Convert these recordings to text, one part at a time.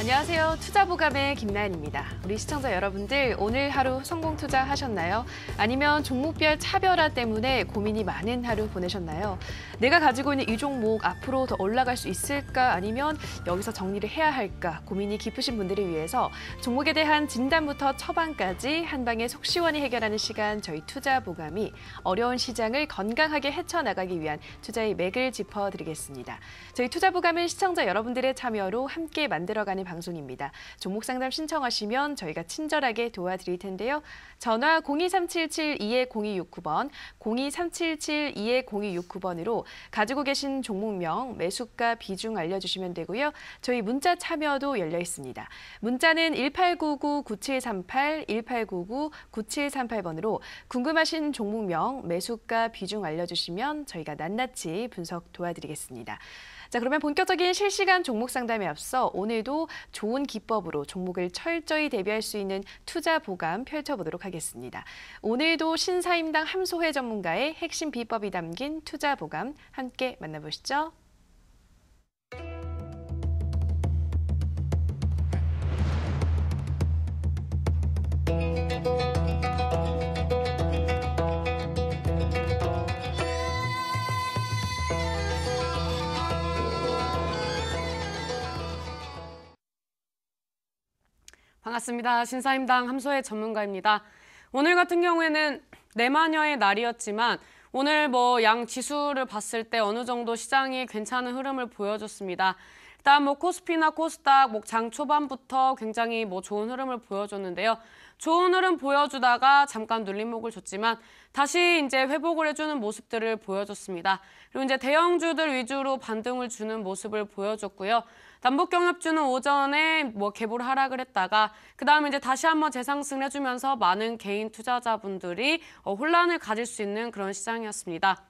안녕하세요. 투자보감의 김나연입니다. 우리 시청자 여러분들 오늘 하루 성공 투자하셨나요? 아니면 종목별 차별화 때문에 고민이 많은 하루 보내셨나요? 내가 가지고 있는 이 종목 앞으로 더 올라갈 수 있을까? 아니면 여기서 정리를 해야 할까? 고민이 깊으신 분들을 위해서 종목에 대한 진단부터 처방까지 한 방에 속 시원히 해결하는 시간, 저희 투자보감이 어려운 시장을 건강하게 헤쳐나가기 위한 투자의 맥을 짚어드리겠습니다. 저희 투자보감은 시청자 여러분들의 참여로 함께 만들어가는 방송입니다. 종목 상담 신청하시면 저희가 친절하게 도와드릴 텐데요. 전화 02377-20269번, 02377-20269번으로 가지고 계신 종목명, 매수가, 비중 알려주시면 되고요. 저희 문자 참여도 열려 있습니다. 문자는 1899-9738, 1899-9738번으로 궁금하신 종목명, 매수가, 비중 알려주시면 저희가 낱낱이 분석 도와드리겠습니다. 자, 그러면 본격적인 실시간 종목 상담에 앞서 오늘도 좋은 기법으로 종목을 철저히 대비할 수 있는 투자 보감 펼쳐보도록 하겠습니다. 오늘도 신사임당 함소혜 전문가의 핵심 비법이 담긴 투자 보감 함께 만나보시죠. 반갑습니다. 신사임당 함소혜 전문가입니다. 오늘 같은 경우에는 내마녀의 날이었지만 오늘 양 지수를 봤을 때 어느 정도 시장이 괜찮은 흐름을 보여줬습니다. 일단 코스피나 코스닥 장 초반부터 굉장히 좋은 흐름을 보여줬는데요. 좋은 흐름 보여주다가 잠깐 눌림목을 줬지만 다시 이제 회복을 해주는 모습들을 보여줬습니다. 그리고 이제 대형주들 위주로 반등을 주는 모습을 보여줬고요. 남북경협주는 오전에 개보를 하락을 했다가 그다음에 이제 다시 한번 재상승을 해주면서 많은 개인 투자자분들이 혼란을 가질 수 있는 그런 시장이었습니다.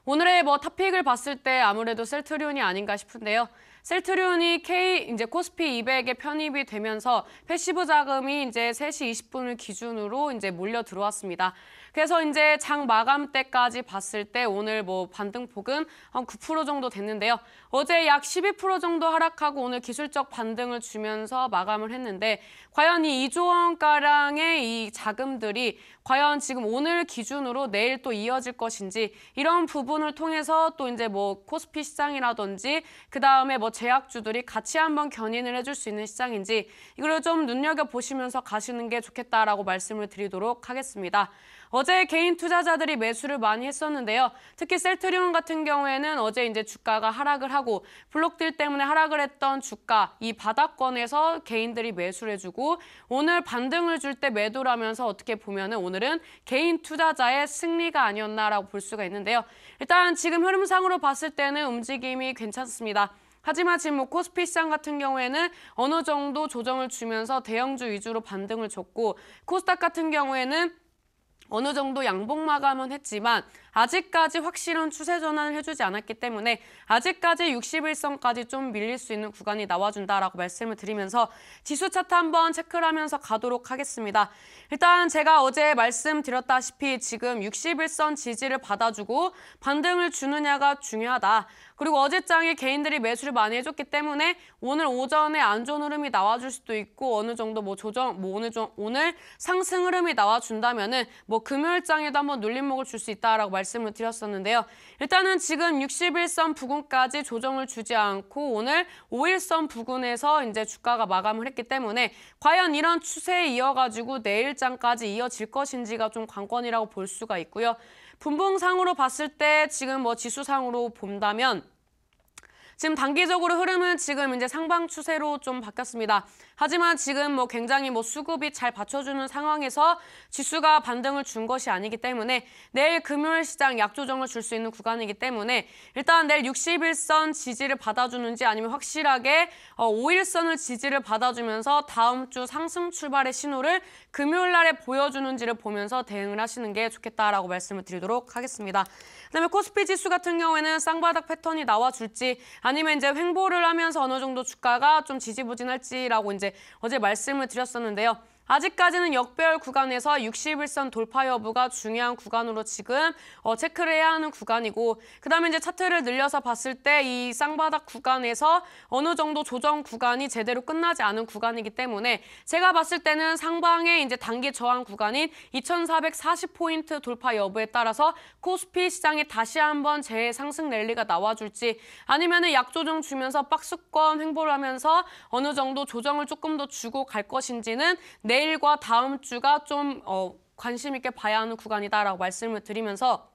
오늘의 탑픽을 봤을 때 아무래도 셀트리온이 아닌가 싶은데요. 셀트리온이 이제 코스피 200에 편입이 되면서 패시브 자금이 이제 3시 20분을 기준으로 이제 몰려 들어왔습니다. 그래서 이제 장 마감 때까지 봤을 때 오늘 반등폭은 한 9% 정도 됐는데요. 어제 약 12% 정도 하락하고 오늘 기술적 반등을 주면서 마감을 했는데 과연 이 2조 원가량의 이 자금들이 과연 지금 오늘 기준으로 내일 또 이어질 것인지 이런 부분을 통해서 또 이제 코스피 시장이라든지 그다음에 제약주들이 같이 한번 견인을 해줄 수 있는 시장인지 이걸 좀 눈여겨보시면서 가시는 게 좋겠다라고 말씀을 드리도록 하겠습니다. 어제 개인 투자자들이 매수를 많이 했었는데요. 특히 셀트리온 같은 경우에는 어제 이제 주가가 하락을 하고 블록딜 때문에 하락을 했던 주가 이 바닥권에서 개인들이 매수를 해주고 오늘 반등을 줄 때 매도를 하면서 어떻게 보면은 오늘은 개인 투자자의 승리가 아니었나라고 볼 수가 있는데요. 일단 지금 흐름상으로 봤을 때는 움직임이 괜찮습니다. 하지만 지금 코스피 시장 같은 경우에는 어느 정도 조정을 주면서 대형주 위주로 반등을 줬고 코스닥 같은 경우에는 어느 정도 양봉 마감은 했지만 아직까지 확실한 추세 전환을 해주지 않았기 때문에 아직까지 61선까지 좀 밀릴 수 있는 구간이 나와준다라고 말씀을 드리면서 지수 차트 한번 체크를 하면서 가도록 하겠습니다. 일단 제가 어제 말씀드렸다시피 지금 61선 지지를 받아주고 반등을 주느냐가 중요하다. 그리고 어제장에 개인들이 매수를 많이 해줬기 때문에 오늘 오전에 안 좋은 흐름이 나와줄 수도 있고 어느 정도 오늘 상승 흐름이 나와준다면은 금요일장에도 한번 눌림목을 줄 수 있다라고 말씀을 드렸었는데요. 일단은 지금 61선 부근까지 조정을 주지 않고 오늘 5일선 부근에서 이제 주가가 마감을 했기 때문에 과연 이런 추세에 이어가지고 내일장까지 이어질 것인지가 좀 관건이라고 볼 수가 있고요. 분봉상으로 봤을 때 지금 지수상으로 본다면 지금 단기적으로 흐름은 지금 이제 상방 추세로 좀 바뀌었습니다. 하지만 지금 굉장히 수급이 잘 받쳐주는 상황에서 지수가 반등을 준 것이 아니기 때문에 내일 금요일 시장 약조정을 줄 수 있는 구간이기 때문에 일단 내일 61선 지지를 받아주는지 아니면 확실하게 5일선을 지지를 받아주면서 다음 주 상승 출발의 신호를 금요일 날에 보여주는지를 보면서 대응을 하시는 게 좋겠다라고 말씀을 드리도록 하겠습니다. 그다음에 코스피 지수 같은 경우에는 쌍바닥 패턴이 나와줄지 아니면 이제 횡보를 하면서 어느 정도 주가가 좀 지지부진할지라고 이제 어제 말씀을 드렸었는데요. 아직까지는 역배열 구간에서 61선 돌파 여부가 중요한 구간으로 지금 체크를 해야 하는 구간이고, 그다음에 이제 차트를 늘려서 봤을 때 이 쌍바닥 구간에서 어느 정도 조정 구간이 제대로 끝나지 않은 구간이기 때문에 제가 봤을 때는 상방의 이제 단기 저항 구간인 2,440포인트 돌파 여부에 따라서 코스피 시장이 다시 한번 재상승 랠리가 나와줄지, 아니면은 약조정 주면서 박스권 횡보를 하면서 어느 정도 조정을 조금 더 주고 갈 것인지는 내일과 다음 주가 좀 관심 있게 봐야 하는 구간이다라고 말씀을 드리면서,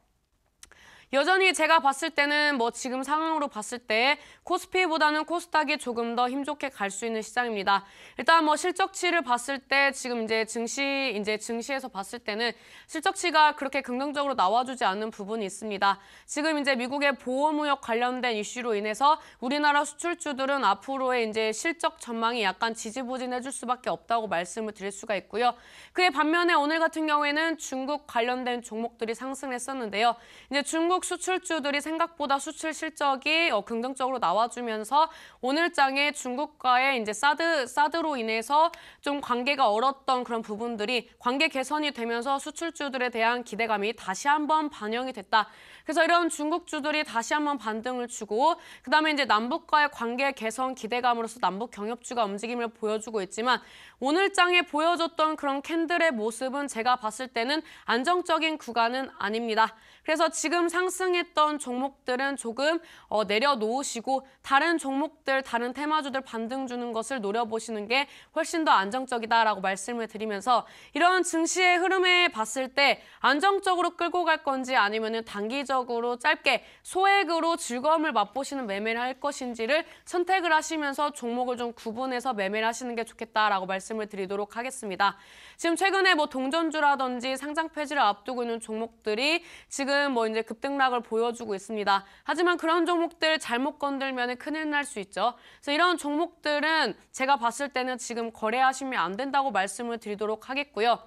여전히 제가 봤을 때는 뭐 지금 상황으로 봤을 때 코스피보다는 코스닥이 조금 더 힘좋게 갈 수 있는 시장입니다. 일단 뭐 실적치를 봤을 때 지금 이제 증시에서 봤을 때는 실적치가 그렇게 긍정적으로 나와주지 않는 부분이 있습니다. 지금 이제 미국의 보호무역 관련된 이슈로 인해서 우리나라 수출주들은 앞으로의 이제 실적 전망이 약간 지지부진해질 수밖에 없다고 말씀을 드릴 수가 있고요. 그에 반면에 오늘 같은 경우에는 중국 관련된 종목들이 상승했었는데요. 이제 중국 수출주들이 생각보다 수출 실적이 긍정적으로 나와주면서 오늘장에 중국과의 이제 사드로 인해서 좀 관계가 얼었던 그런 부분들이 관계 개선이 되면서 수출주들에 대한 기대감이 다시 한번 반영이 됐다. 그래서 이런 중국주들이 다시 한번 반등을 주고, 그다음에 이제 남북과의 관계 개선 기대감으로서 남북 경협주가 움직임을 보여주고 있지만, 오늘장에 보여줬던 그런 캔들의 모습은 제가 봤을 때는 안정적인 구간은 아닙니다. 그래서 지금 상승했던 종목들은 조금 내려놓으시고 다른 종목들, 다른 테마주들 반등 주는 것을 노려보시는 게 훨씬 더 안정적이다라고 말씀을 드리면서, 이런 증시의 흐름에 봤을 때 안정적으로 끌고 갈 건지 아니면은 단기적으로 짧게 소액으로 즐거움을 맛보시는 매매를 할 것인지를 선택을 하시면서 종목을 좀 구분해서 매매를 하시는 게 좋겠다라고 말씀을 드리도록 하겠습니다. 지금 최근에 뭐 동전주라든지 상장 폐지를 앞두고 있는 종목들이 지금 뭐 이제 급등락을 보여주고 있습니다. 하지만 그런 종목들 잘못 건들면 큰일 날 수 있죠. 그래서 이런 종목들은 제가 봤을 때는 지금 거래하시면 안 된다고 말씀을 드리도록 하겠고요.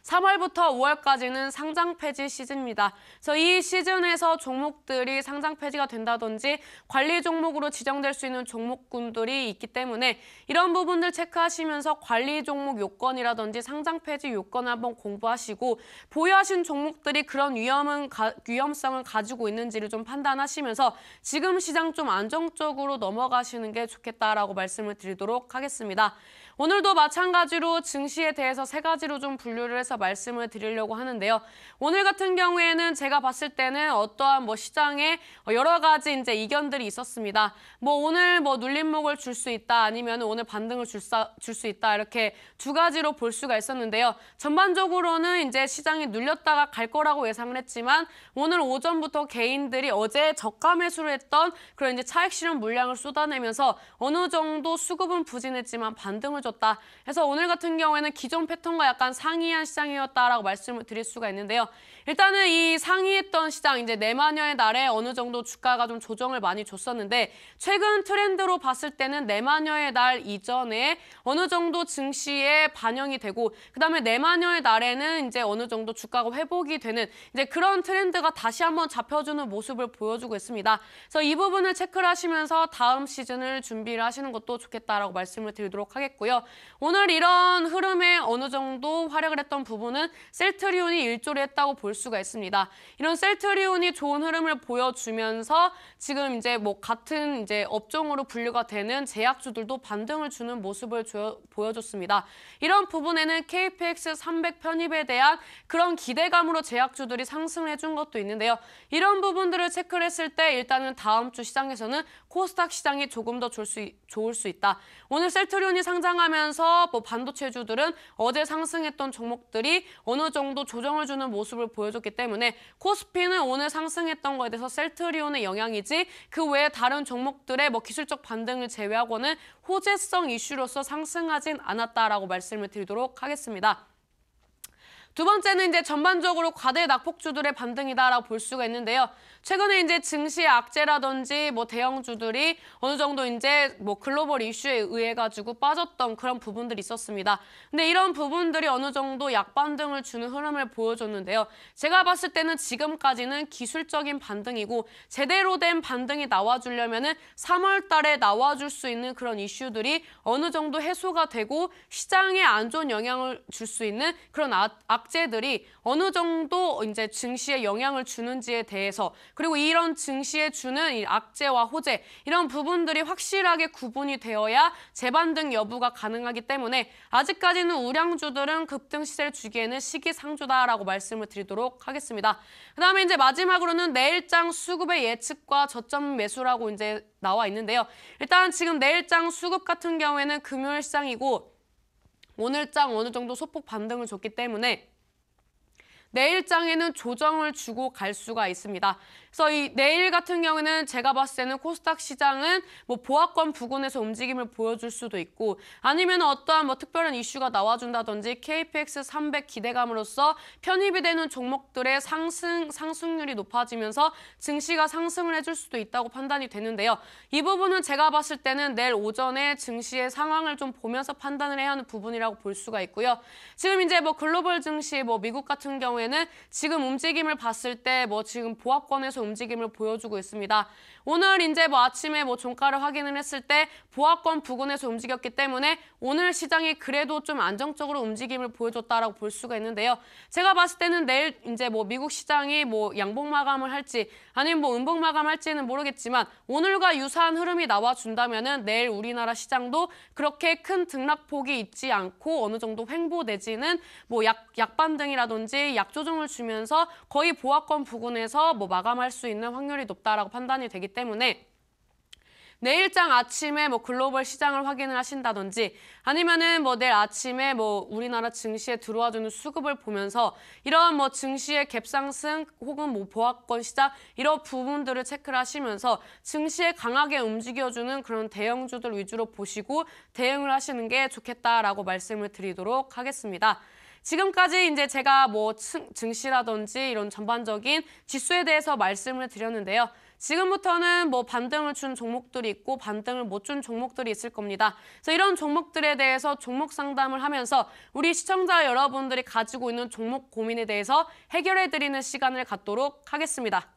3월부터 5월까지는 상장 폐지 시즌입니다. 그래서 이 시즌에서 종목들이 상장 폐지가 된다든지 관리 종목으로 지정될 수 있는 종목군들이 있기 때문에 이런 부분들 체크하시면서 관리 종목 요건이라든지 상장 폐지 요건을 한번 공부하시고, 보유하신 종목들이 그런 위험성을 가지고 있는지를 좀 판단하시면서 지금 시장 좀 안정적으로 넘어가시는 게 좋겠다라고 말씀을 드리도록 하겠습니다. 오늘도 마찬가지로 증시에 대해서 세 가지로 좀 분류를 해서 말씀을 드리려고 하는데요. 오늘 같은 경우에는 제가 봤을 때는 어떠한 뭐 시장에 여러 가지 이제 이견들이 있었습니다. 뭐 오늘 뭐 눌림목을 줄 수 있다, 아니면 오늘 반등을 줄 수 있다, 이렇게 두 가지로 볼 수가 있었는데요. 전반적으로는 이제 시장이 눌렸다가 갈 거라고 예상을 했지만, 오늘 오전부터 개인들이 어제 저가 매수를 했던 그런 이제 차익 실현 물량을 쏟아내면서 어느 정도 수급은 부진했지만 반등을 줬다. 그래서 오늘 같은 경우에는 기존 패턴과 약간 상이한 시장이었다라고 말씀을 드릴 수가 있는데요. 일단은 이 상이했던 시장, 이제 내마녀의 날에 어느 정도 주가가 좀 조정을 많이 줬었는데, 최근 트렌드로 봤을 때는 내마녀의 날 이전에 어느 정도 증시에 반영이 되고, 그다음에 내마녀의 날에는 이제 어느 정도 주가가 회복이 되는 이제 그런 트렌드가 다시 한번 잡혀주는 모습을 보여주고 있습니다. 그래서 이 부분을 체크를 하시면서 다음 시즌을 준비를 하시는 것도 좋겠다라고 말씀을 드리도록 하겠고요. 오늘 이런 흐름에 어느 정도 활약을 했던 부분은 셀트리온이 일조를 했다고 볼 수가 있습니다. 이런 셀트리온이 좋은 흐름을 보여주면서 지금 이제 뭐 같은 이제 업종으로 분류가 되는 제약주들도 반등을 주는 모습을 보여줬습니다. 이런 부분에는 KPX 300 편입에 대한 그런 기대감으로 제약주들이 상승을 해준 것도 있는데요. 이런 부분들을 체크를 했을 때 일단은 다음 주 시장에서는 코스닥 시장이 조금 더 좋을 수 있다. 오늘 셀트리온이 상장하면서 뭐 반도체주들은 어제 상승했던 종목들이 어느 정도 조정을 주는 모습을 보여줬기 때문에 코스피는 오늘 상승했던 거에 대해서 셀트리온의 영향이지 그 외에 다른 종목들의 뭐 기술적 반등을 제외하고는 호재성 이슈로서 상승하진 않았다라고 말씀을 드리도록 하겠습니다. 두 번째는 이제 전반적으로 과대 낙폭주들의 반등이다라고 볼 수가 있는데요. 최근에 이제 증시 악재라든지 뭐 대형주들이 어느 정도 이제 뭐 글로벌 이슈에 의해 가지고 빠졌던 그런 부분들이 있었습니다. 근데 이런 부분들이 어느 정도 약반등을 주는 흐름을 보여줬는데요. 제가 봤을 때는 지금까지는 기술적인 반등이고 제대로 된 반등이 나와주려면은 3월 달에 나와줄 수 있는 그런 이슈들이 어느 정도 해소가 되고 시장에 안 좋은 영향을 줄 수 있는 그런 악재들이 어느 정도 이제 증시에 영향을 주는지에 대해서 그리고 이런 증시에 주는 이 악재와 호재 이런 부분들이 확실하게 구분이 되어야 재반등 여부가 가능하기 때문에 아직까지는 우량주들은 급등 시세를 주기에는 시기상조다라고 말씀을 드리도록 하겠습니다. 그다음에 이제 마지막으로는 내일장 수급의 예측과 저점 매수라고 이제 나와 있는데요. 일단 지금 내일장 수급 같은 경우에는 금요일 시장이고 오늘장 어느 정도 소폭 반등을 줬기 때문에 내일장에는 조정을 주고 갈 수가 있습니다. 그래서 이 내일 같은 경우에는 제가 봤을 때는 코스닥 시장은 뭐 보합권 부근에서 움직임을 보여줄 수도 있고 아니면 어떠한 뭐 특별한 이슈가 나와준다든지 KPX 300 기대감으로써 편입이 되는 종목들의 상승률이 높아지면서 증시가 상승을 해줄 수도 있다고 판단이 되는데요. 이 부분은 제가 봤을 때는 내일 오전에 증시의 상황을 좀 보면서 판단을 해야 하는 부분이라고 볼 수가 있고요. 지금 이제 뭐 글로벌 증시 뭐 미국 같은 경우에는 지금 움직임을 봤을 때 뭐 지금 보합권에서 움직임을 보여주고 있습니다. 오늘 이제 뭐 아침에 뭐 종가를 확인을 했을 때 보합권 부근에서 움직였기 때문에 오늘 시장이 그래도 좀 안정적으로 움직임을 보여줬다라고 볼 수가 있는데요. 제가 봤을 때는 내일 이제 뭐 미국 시장이 뭐 양봉 마감을 할지 아니면 뭐 음봉 마감할지는 모르겠지만 오늘과 유사한 흐름이 나와준다면은 내일 우리나라 시장도 그렇게 큰 등락폭이 있지 않고 어느 정도 횡보 내지는 뭐 약반등이라든지 약조정을 주면서 거의 보합권 부근에서 뭐 마감할 수 있는 확률이 높다라고 판단이 되기 때문에 내일장 아침에 뭐 글로벌 시장을 확인을 하신다든지 아니면은 뭐 내일 아침에 뭐 우리나라 증시에 들어와주는 수급을 보면서 이런 뭐 증시의 갭상승 혹은 뭐 보합권 시장 이런 부분들을 체크를 하시면서 증시에 강하게 움직여주는 그런 대형주들 위주로 보시고 대응을 하시는 게 좋겠다라고 말씀을 드리도록 하겠습니다. 지금까지 이제 제가 뭐 증시라든지 이런 전반적인 지수에 대해서 말씀을 드렸는데요. 지금부터는 뭐 반등을 준 종목들이 있고 반등을 못 준 종목들이 있을 겁니다. 그래서 이런 종목들에 대해서 종목 상담을 하면서 우리 시청자 여러분들이 가지고 있는 종목 고민에 대해서 해결해드리는 시간을 갖도록 하겠습니다.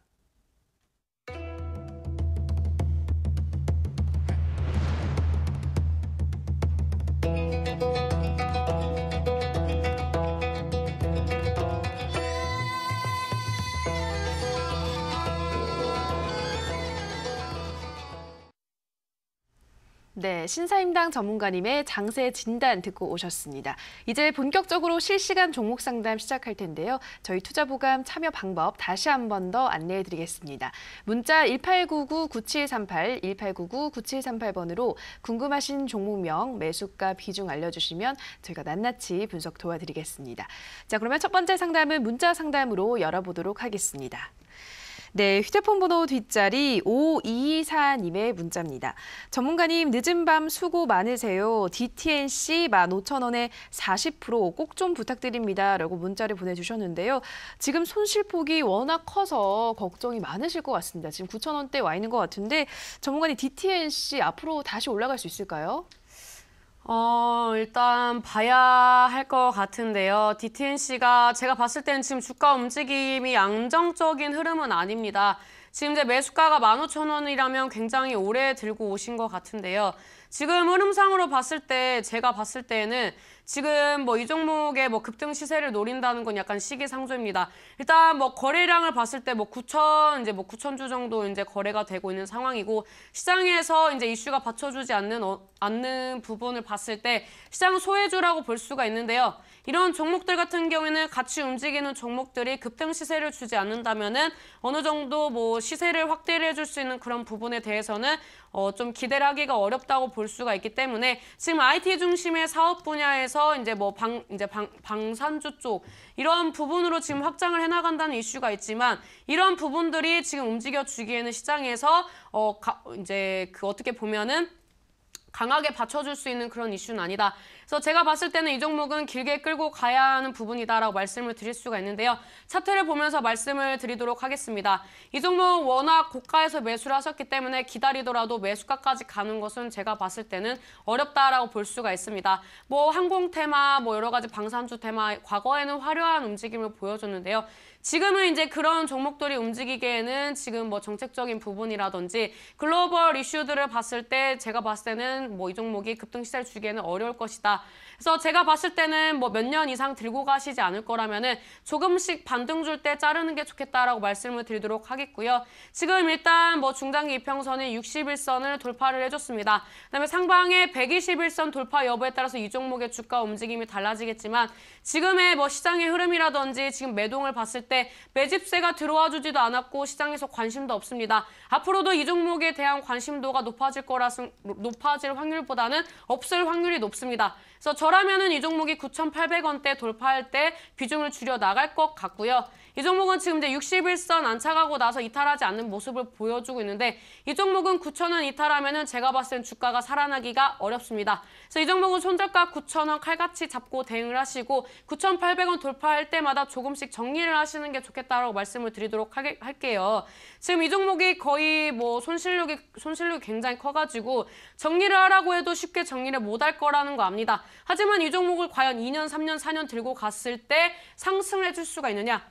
네, 신사임당 전문가님의 장세 진단 듣고 오셨습니다. 이제 본격적으로 실시간 종목 상담 시작할 텐데요. 저희 투자보감 참여 방법 다시 한 번 더 안내해 드리겠습니다. 문자 1899-9738, 1899-9738번으로 궁금하신 종목명, 매수가, 비중 알려주시면 저희가 낱낱이 분석 도와드리겠습니다. 자, 그러면 첫 번째 상담은 문자 상담으로 열어보도록 하겠습니다. 네, 휴대폰 번호 뒷자리 5224님의 문자입니다. 전문가님, 늦은 밤 수고 많으세요. DTNC 15,000원에 40% 꼭 좀 부탁드립니다. 라고 문자를 보내주셨는데요. 지금 손실폭이 워낙 커서 걱정이 많으실 것 같습니다. 지금 9,000원대 와 있는 것 같은데 전문가님, DTNC 앞으로 다시 올라갈 수 있을까요? 일단 봐야 할 것 같은데요. DTNC가 제가 봤을 때는 지금 주가 움직임이 안정적인 흐름은 아닙니다. 지금 이제 매수가가 15,000원이라면 굉장히 오래 들고 오신 것 같은데요. 지금 흐름상으로 봤을 때 제가 봤을 때는 지금 뭐 이 종목의 뭐 급등 시세를 노린다는 건 약간 시기상조입니다. 일단 뭐 거래량을 봤을 때 뭐 9,000주 정도 이제 거래가 되고 있는 상황이고 시장에서 이제 이슈가 받쳐주지 않는 부분을 봤을 때 시장 소외주라고 볼 수가 있는데요. 이런 종목들 같은 경우에는 같이 움직이는 종목들이 급등 시세를 주지 않는다면은 어느 정도 뭐 시세를 확대를 해줄 수 있는 그런 부분에 대해서는 좀 기대를 하기가 어렵다고 볼 수가 있기 때문에 지금 IT 중심의 사업 분야에서 이제 뭐 방산주 쪽 이런 부분으로 지금 확장을 해나간다는 이슈가 있지만 이런 부분들이 지금 움직여 주기에는 시장에서 이제 어떻게 보면은 강하게 받쳐줄 수 있는 그런 이슈는 아니다. 그래서 제가 봤을 때는 이 종목은 길게 끌고 가야 하는 부분이다라고 말씀을 드릴 수가 있는데요. 차트를 보면서 말씀을 드리도록 하겠습니다. 이 종목 워낙 고가에서 매수를 하셨기 때문에 기다리더라도 매수가까지 가는 것은 제가 봤을 때는 어렵다라고 볼 수가 있습니다. 뭐 항공 테마, 뭐 여러 가지 방산주 테마, 과거에는 화려한 움직임을 보여줬는데요. 지금은 이제 그런 종목들이 움직이기에는 지금 뭐 정책적인 부분이라든지 글로벌 이슈들을 봤을 때 제가 봤을 때는 뭐 이 종목이 급등 시세를 주기에는 어려울 것이다. 그래서 제가 봤을 때는 뭐 몇 년 이상 들고 가시지 않을 거라면은 조금씩 반등 줄 때 자르는 게 좋겠다라고 말씀을 드리도록 하겠고요. 지금 일단 뭐 중장기 이평선이 61선을 돌파를 해줬습니다. 그다음에 상방의 121선 돌파 여부에 따라서 이 종목의 주가 움직임이 달라지겠지만 지금의 뭐 시장의 흐름이라든지 지금 매동을 봤을 때 매집세가 들어와 주지도 않았고 시장에서 관심도 없습니다. 앞으로도 이 종목에 대한 관심도가 높아질 확률보다는 없을 확률이 높습니다. 그래서 저라면은 이 종목이 9,800원대 돌파할 때 비중을 줄여 나갈 것 같고요. 이 종목은 지금 이제 61선 안착하고 나서 이탈하지 않는 모습을 보여주고 있는데 이 종목은 9,000원 이탈하면은 제가 봤을 땐 주가가 살아나기가 어렵습니다. 그래서 이 종목은 손절가 9,000원 칼같이 잡고 대응을 하시고 9,800원 돌파할 때마다 조금씩 정리를 하시는 게 좋겠다라고 말씀을 드리도록 할게요. 지금 이 종목이 거의 뭐 손실력이 굉장히 커가지고 정리를 하라고 해도 쉽게 정리를 못할 거라는 거 압니다. 하지만 이 종목을 과연 2년, 3년, 4년 들고 갔을 때 상승을 해줄 수가 있느냐?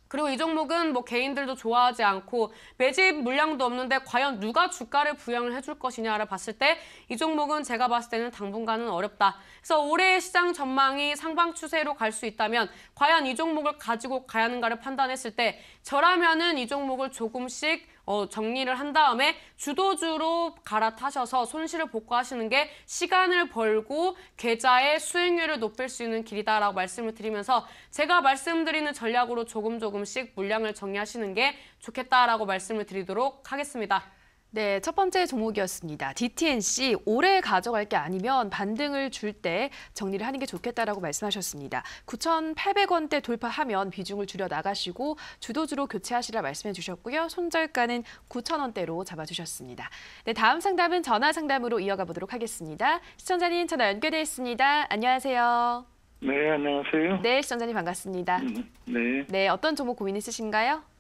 그리고 이 종목은 뭐 개인들도 좋아하지 않고 매집 물량도 없는데 과연 누가 주가를 부양을 해줄 것이냐를 봤을 때 이 종목은 제가 봤을 때는 당분간은 어렵다. 그래서 올해의 시장 전망이 상방 추세로 갈 수 있다면 과연 이 종목을 가지고 가야 하는가를 판단했을 때 저라면은 이 종목을 조금씩 정리를 한 다음에 주도주로 갈아타셔서 손실을 복구하시는 게 시간을 벌고 계좌의 수익률을 높일 수 있는 길이다라고 말씀을 드리면서 제가 말씀드리는 전략으로 조금씩 물량을 정리하시는 게 좋겠다라고 말씀을 드리도록 하겠습니다. 네, 첫 번째 종목이었습니다. DTNC, 오래 가져갈 게 아니면 반등을 줄 때 정리를 하는 게 좋겠다라고 말씀하셨습니다. 9,800원대 돌파하면 비중을 줄여 나가시고 주도주로 교체하시라 말씀해 주셨고요. 손절가는 9,000원대로 잡아주셨습니다. 네, 다음 상담은 전화 상담으로 이어가 보도록 하겠습니다. 시청자님 전화 연결되어 있습니다. 안녕하세요. 네, 안녕하세요. 네, 시청자님 반갑습니다. 네, 네, 어떤 종목 고민 있으신가요?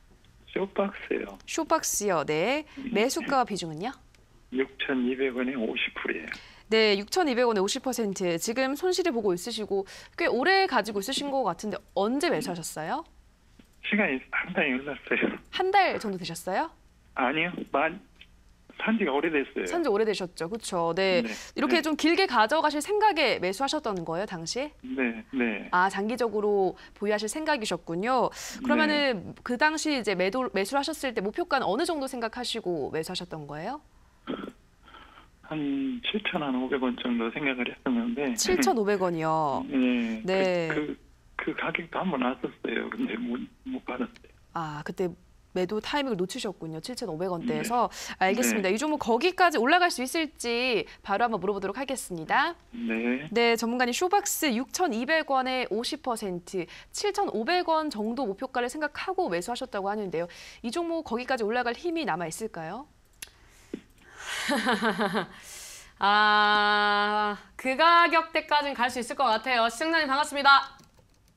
쇼박스요. 쇼박스요. 네, 매수가와 비중은요? 6,200원에 50%예요. 네, 6,200원에 50%. 지금 손실을 보고 있으시고 꽤 오래 가지고 있으신 것 같은데 언제 매수하셨어요? 시간이 상당히 흘렀어요. 한 달 정도 되셨어요? 아니요, 산지가 오래됐어요. 산지 오래되셨죠, 그렇죠? 네, 네, 이렇게 네. 좀 길게 가져가실 생각에 매수하셨던 거예요, 당시에? 네. 아, 장기적으로 보유하실 생각이셨군요. 그러면은 그 당시 이제 매수를 하셨을 때 목표가는 어느 정도 생각하시고 매수하셨던 거예요? 한 7,500원 정도 생각을 했었는데. 7,500원이요. 네. 네. 그 가격도 한번 왔었어요. 근데 못 받았어요. 아, 그때 매도 타이밍을 놓치셨군요. 7,500원대에서. 알겠습니다. 네. 이 종목 거기까지 올라갈 수 있을지 바로 한번 물어보도록 하겠습니다. 네. 네, 전문가님 쇼박스 6,200원에 50%, 7,500원 정도 목표가를 생각하고 매수하셨다고 하는데요. 이 종목 거기까지 올라갈 힘이 남아 있을까요? 그 가격대까지는 갈 수 있을 것 같아요. 시청자님 반갑습니다.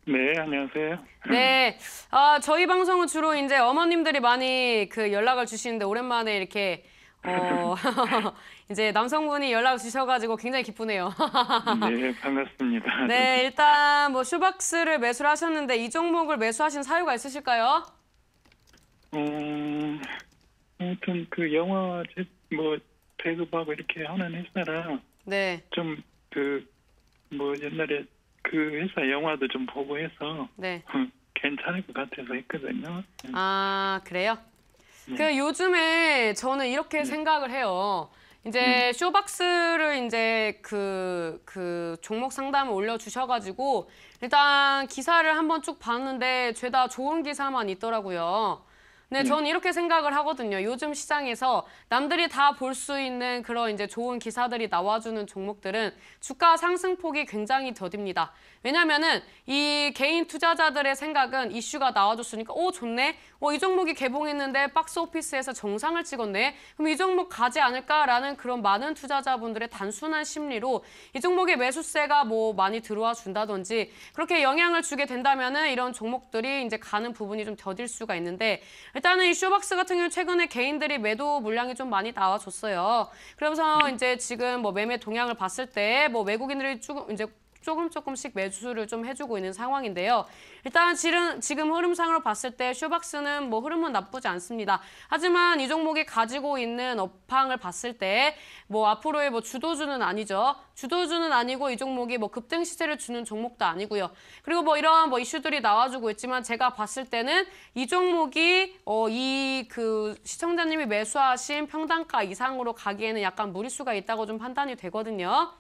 네, 안녕하세요. 네, 저희 방송은 주로 이제 어머님들이 많이 그 연락을 주시는데 오랜만에 이렇게 이제 남성분이 연락을 주셔가지고 굉장히 기쁘네요. 네, 반갑습니다. 네, 일단 뭐 쇼박스를 매수를 하셨는데 이 종목을 매수하신 사유가 있으실까요? 아무튼 그 영화 배급하고 이렇게 하는 회사라 네, 좀 뭐 옛날에 그 회사 영화도 좀 보고 해서 네. 괜찮을 것 같아서 했거든요. 아, 그래요? 그 요즘에 저는 이렇게 생각을 해요. 이제 쇼박스를 이제 그 종목 상담을 올려주셔가지고 일단 기사를 한번 쭉 봤는데 죄다 좋은 기사만 있더라고요. 네, 저는 이렇게 생각을 하거든요. 요즘 시장에서 남들이 다 볼 수 있는 그런 이제 좋은 기사들이 나와주는 종목들은 주가 상승폭이 굉장히 더딥니다. 왜냐면은 이 개인 투자자들의 생각은 이슈가 나와줬으니까 좋네. 이 종목이 개봉했는데 박스 오피스에서 정상을 찍었네. 그럼 이 종목 가지 않을까라는 그런 많은 투자자분들의 단순한 심리로 이 종목의 매수세가 뭐 많이 들어와 준다든지 그렇게 영향을 주게 된다면은 이런 종목들이 이제 가는 부분이 좀 더딜 수가 있는데 일단은 이 쇼박스 같은 경우 최근에 개인들이 매도 물량이 좀 많이 나와줬어요. 그러면서 이제 지금 뭐 매매 동향을 봤을 때 뭐 외국인들이 조금씩 매수를 좀 해주고 있는 상황인데요. 일단 지금 흐름상으로 봤을 때 쇼박스는 뭐 흐름은 나쁘지 않습니다. 하지만 이 종목이 가지고 있는 업황을 봤을 때 뭐 앞으로의 뭐 주도주는 아니죠. 주도주는 아니고 이 종목이 뭐 급등 시세를 주는 종목도 아니고요. 그리고 뭐 이런 뭐 이슈들이 나와주고 있지만 제가 봤을 때는 이 종목이 시청자님이 매수하신 평단가 이상으로 가기에는 약간 무리수가 있다고 좀 판단이 되거든요.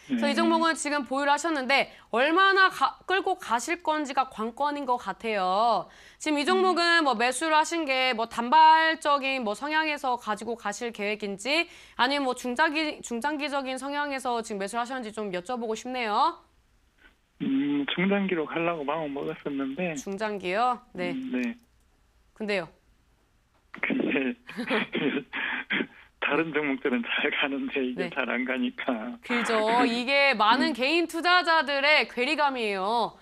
그래서 이 종목은 지금 보유를 하셨는데 얼마나 끌고 가실 건지가 관건인 것 같아요. 지금 이 종목은 뭐 매수를 하신 게 뭐 단발적인 뭐 성향에서 가지고 가실 계획인지 아니면 뭐 중장기적인 성향에서 지금 매수를 하셨는지 좀 여쭤보고 싶네요. 중장기로 가려고 마음 먹었었는데. 중장기요? 네. 네. 근데요? 근데 다른 종목들은 잘 가는데 이게 네. 잘 안 가니까. 그죠. 이게 많은 개인 투자자들의 괴리감이에요.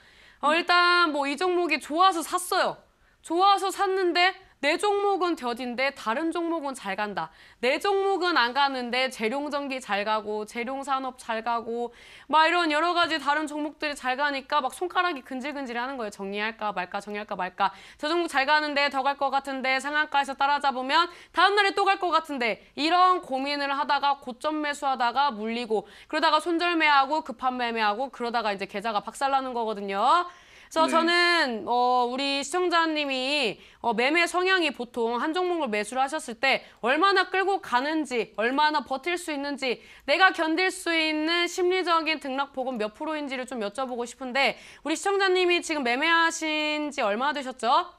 일단 뭐 이 종목이 좋아서 샀어요. 좋아서 샀는데 내 종목은 더딘데 다른 종목은 잘 간다. 내 종목은 안 가는데 재룡전기 잘 가고 재룡산업 잘 가고 막 이런 여러 가지 다른 종목들이 잘 가니까 막 손가락이 근질근질하는 거예요. 정리할까 말까 정리할까 말까. 저 종목 잘 가는데 더 갈 것 같은데 상한가에서 따라잡으면 다음 날에 또 갈 것 같은데 이런 고민을 하다가 고점 매수하다가 물리고 그러다가 손절매하고 급한 매매하고 그러다가 이제 계좌가 박살나는 거거든요. 그래서 네. 저는 우리 시청자님이 매매 성향이 보통 한 종목을 매수를 하셨을 때 얼마나 끌고 가는지 얼마나 버틸 수 있는지 내가 견딜 수 있는 심리적인 등락폭은 몇 프로인지를 좀 여쭤보고 싶은데 우리 시청자님이 지금 매매하신 지 얼마나 되셨죠?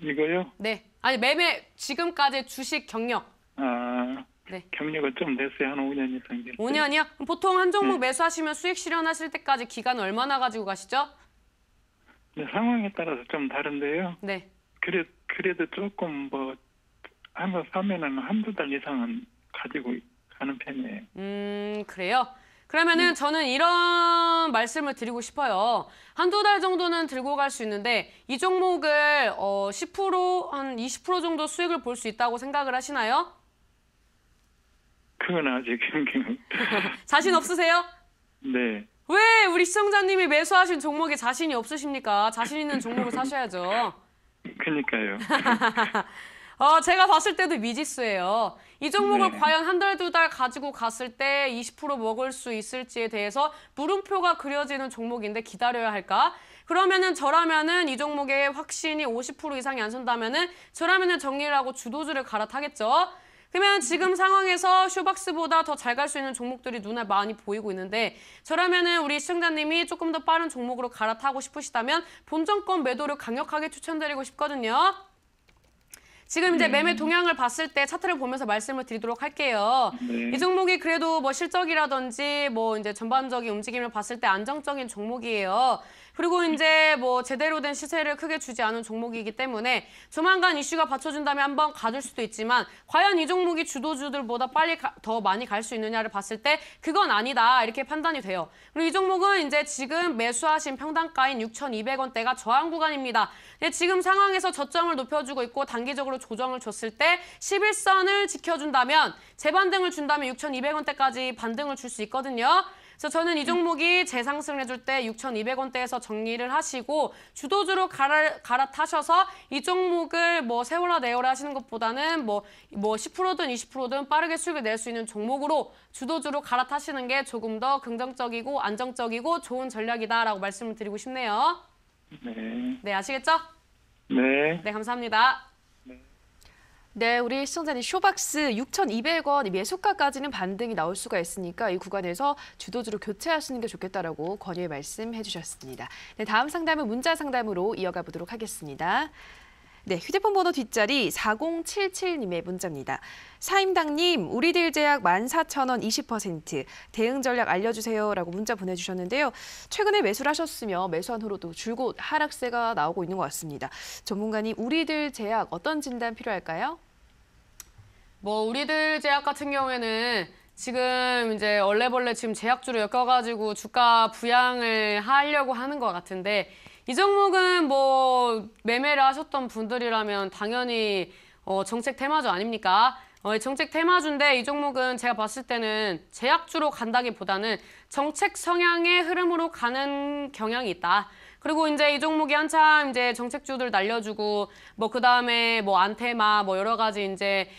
이거요? 네. 아니 매매 지금까지 주식 경력. 네. 경력은 좀 됐어요. 한 5년 이상 됐어요. 5년이요? 그럼 보통 한 종목 매수하시면 수익 실현하실 때까지 기간 얼마나 가지고 가시죠? 네, 상황에 따라서 좀 다른데요. 네. 그래도 조금 뭐 한번 사면은 한두 달 이상은 가지고 가는 편이에요. 그래요? 그러면은 저는 이런 말씀을 드리고 싶어요. 한두 달 정도는 들고 갈 수 있는데 이 종목을 10%, 한 20% 정도 수익을 볼 수 있다고 생각을 하시나요? 그건 아직 자신 없으세요? 네. 왜 우리 시청자님이 매수하신 종목에 자신이 없으십니까? 자신 있는 종목을 사셔야죠. 그러니까요. 제가 봤을 때도 미지수예요. 이 종목을 네. 과연 한 달, 두 달 가지고 갔을 때 20% 먹을 수 있을지에 대해서 물음표가 그려지는 종목인데 기다려야 할까? 그러면은 저라면은 이 종목에 확신이 50% 이상이 안 선다면은 저라면은 정리를 하고 주도주를 갈아타겠죠. 그러면 지금 상황에서 쇼박스보다 더 잘 갈 수 있는 종목들이 눈에 많이 보이고 있는데 저라면은 우리 시청자님이 조금 더 빠른 종목으로 갈아타고 싶으시다면 본전권 매도를 강력하게 추천드리고 싶거든요. 지금 이제 매매 동향을 봤을 때 차트를 보면서 말씀을 드리도록 할게요. 네. 이 종목이 그래도 뭐 실적이라든지 뭐 이제 전반적인 움직임을 봤을 때 안정적인 종목이에요. 그리고 이제 뭐 제대로 된 시세를 크게 주지 않은 종목이기 때문에 조만간 이슈가 받쳐준다면 한번 가둘 수도 있지만 과연 이 종목이 주도주들보다 빨리 더 많이 갈 수 있느냐를 봤을 때 그건 아니다 이렇게 판단이 돼요. 그리고 이 종목은 이제 지금 매수하신 평단가인 6,200원대가 저항 구간입니다. 지금 상황에서 저점을 높여주고 있고 단기적으로 조정을 줬을 때 11선을 지켜준다면 재반등을 준다면 6,200원대까지 반등을 줄 수 있거든요. 그래서 저는 이 종목이 재상승을 해줄 때 6,200원대에서 정리를 하시고 주도주로 갈아타셔서 이 종목을 뭐 세월아 내월아 하시는 것보다는 뭐 10%든 20%든 빠르게 수익을 낼 수 있는 종목으로 주도주로 갈아타시는 게 조금 더 긍정적이고 안정적이고 좋은 전략이다라고 말씀을 드리고 싶네요. 네. 네, 아시겠죠? 네. 네, 감사합니다. 네, 우리 시청자님 쇼박스 6,200원 매수가까지는 반등이 나올 수가 있으니까 이 구간에서 주도주로 교체하시는 게 좋겠다라고 권유의 말씀해 주셨습니다. 네, 다음 상담은 문자 상담으로 이어가 보도록 하겠습니다. 네, 휴대폰 번호 뒷자리 4077님의 문자입니다. 사임당님, 우리들 제약 14,000원 20%, 대응 전략 알려주세요라고 문자 보내주셨는데요. 최근에 매수를 하셨으며 매수한 후로도 줄곧 하락세가 나오고 있는 것 같습니다. 전문가님, 우리들 제약 어떤 진단 필요할까요? 뭐 우리들 제약 같은 경우에는 지금 이제 얼레벌레 지금 제약주로 엮여가지고 주가 부양을 하려고 하는 것 같은데 이 종목은 뭐 매매를 하셨던 분들이라면 당연히 정책 테마주 아닙니까? 정책 테마주인데 이 종목은 제가 봤을 때는 제약주로 간다기보다는 정책 성향의 흐름으로 가는 경향이 있다. 그리고 이제 이 종목이 한참 이제 정책주들 날려주고 뭐 그다음에 뭐 안테마 뭐 여러 가지 이제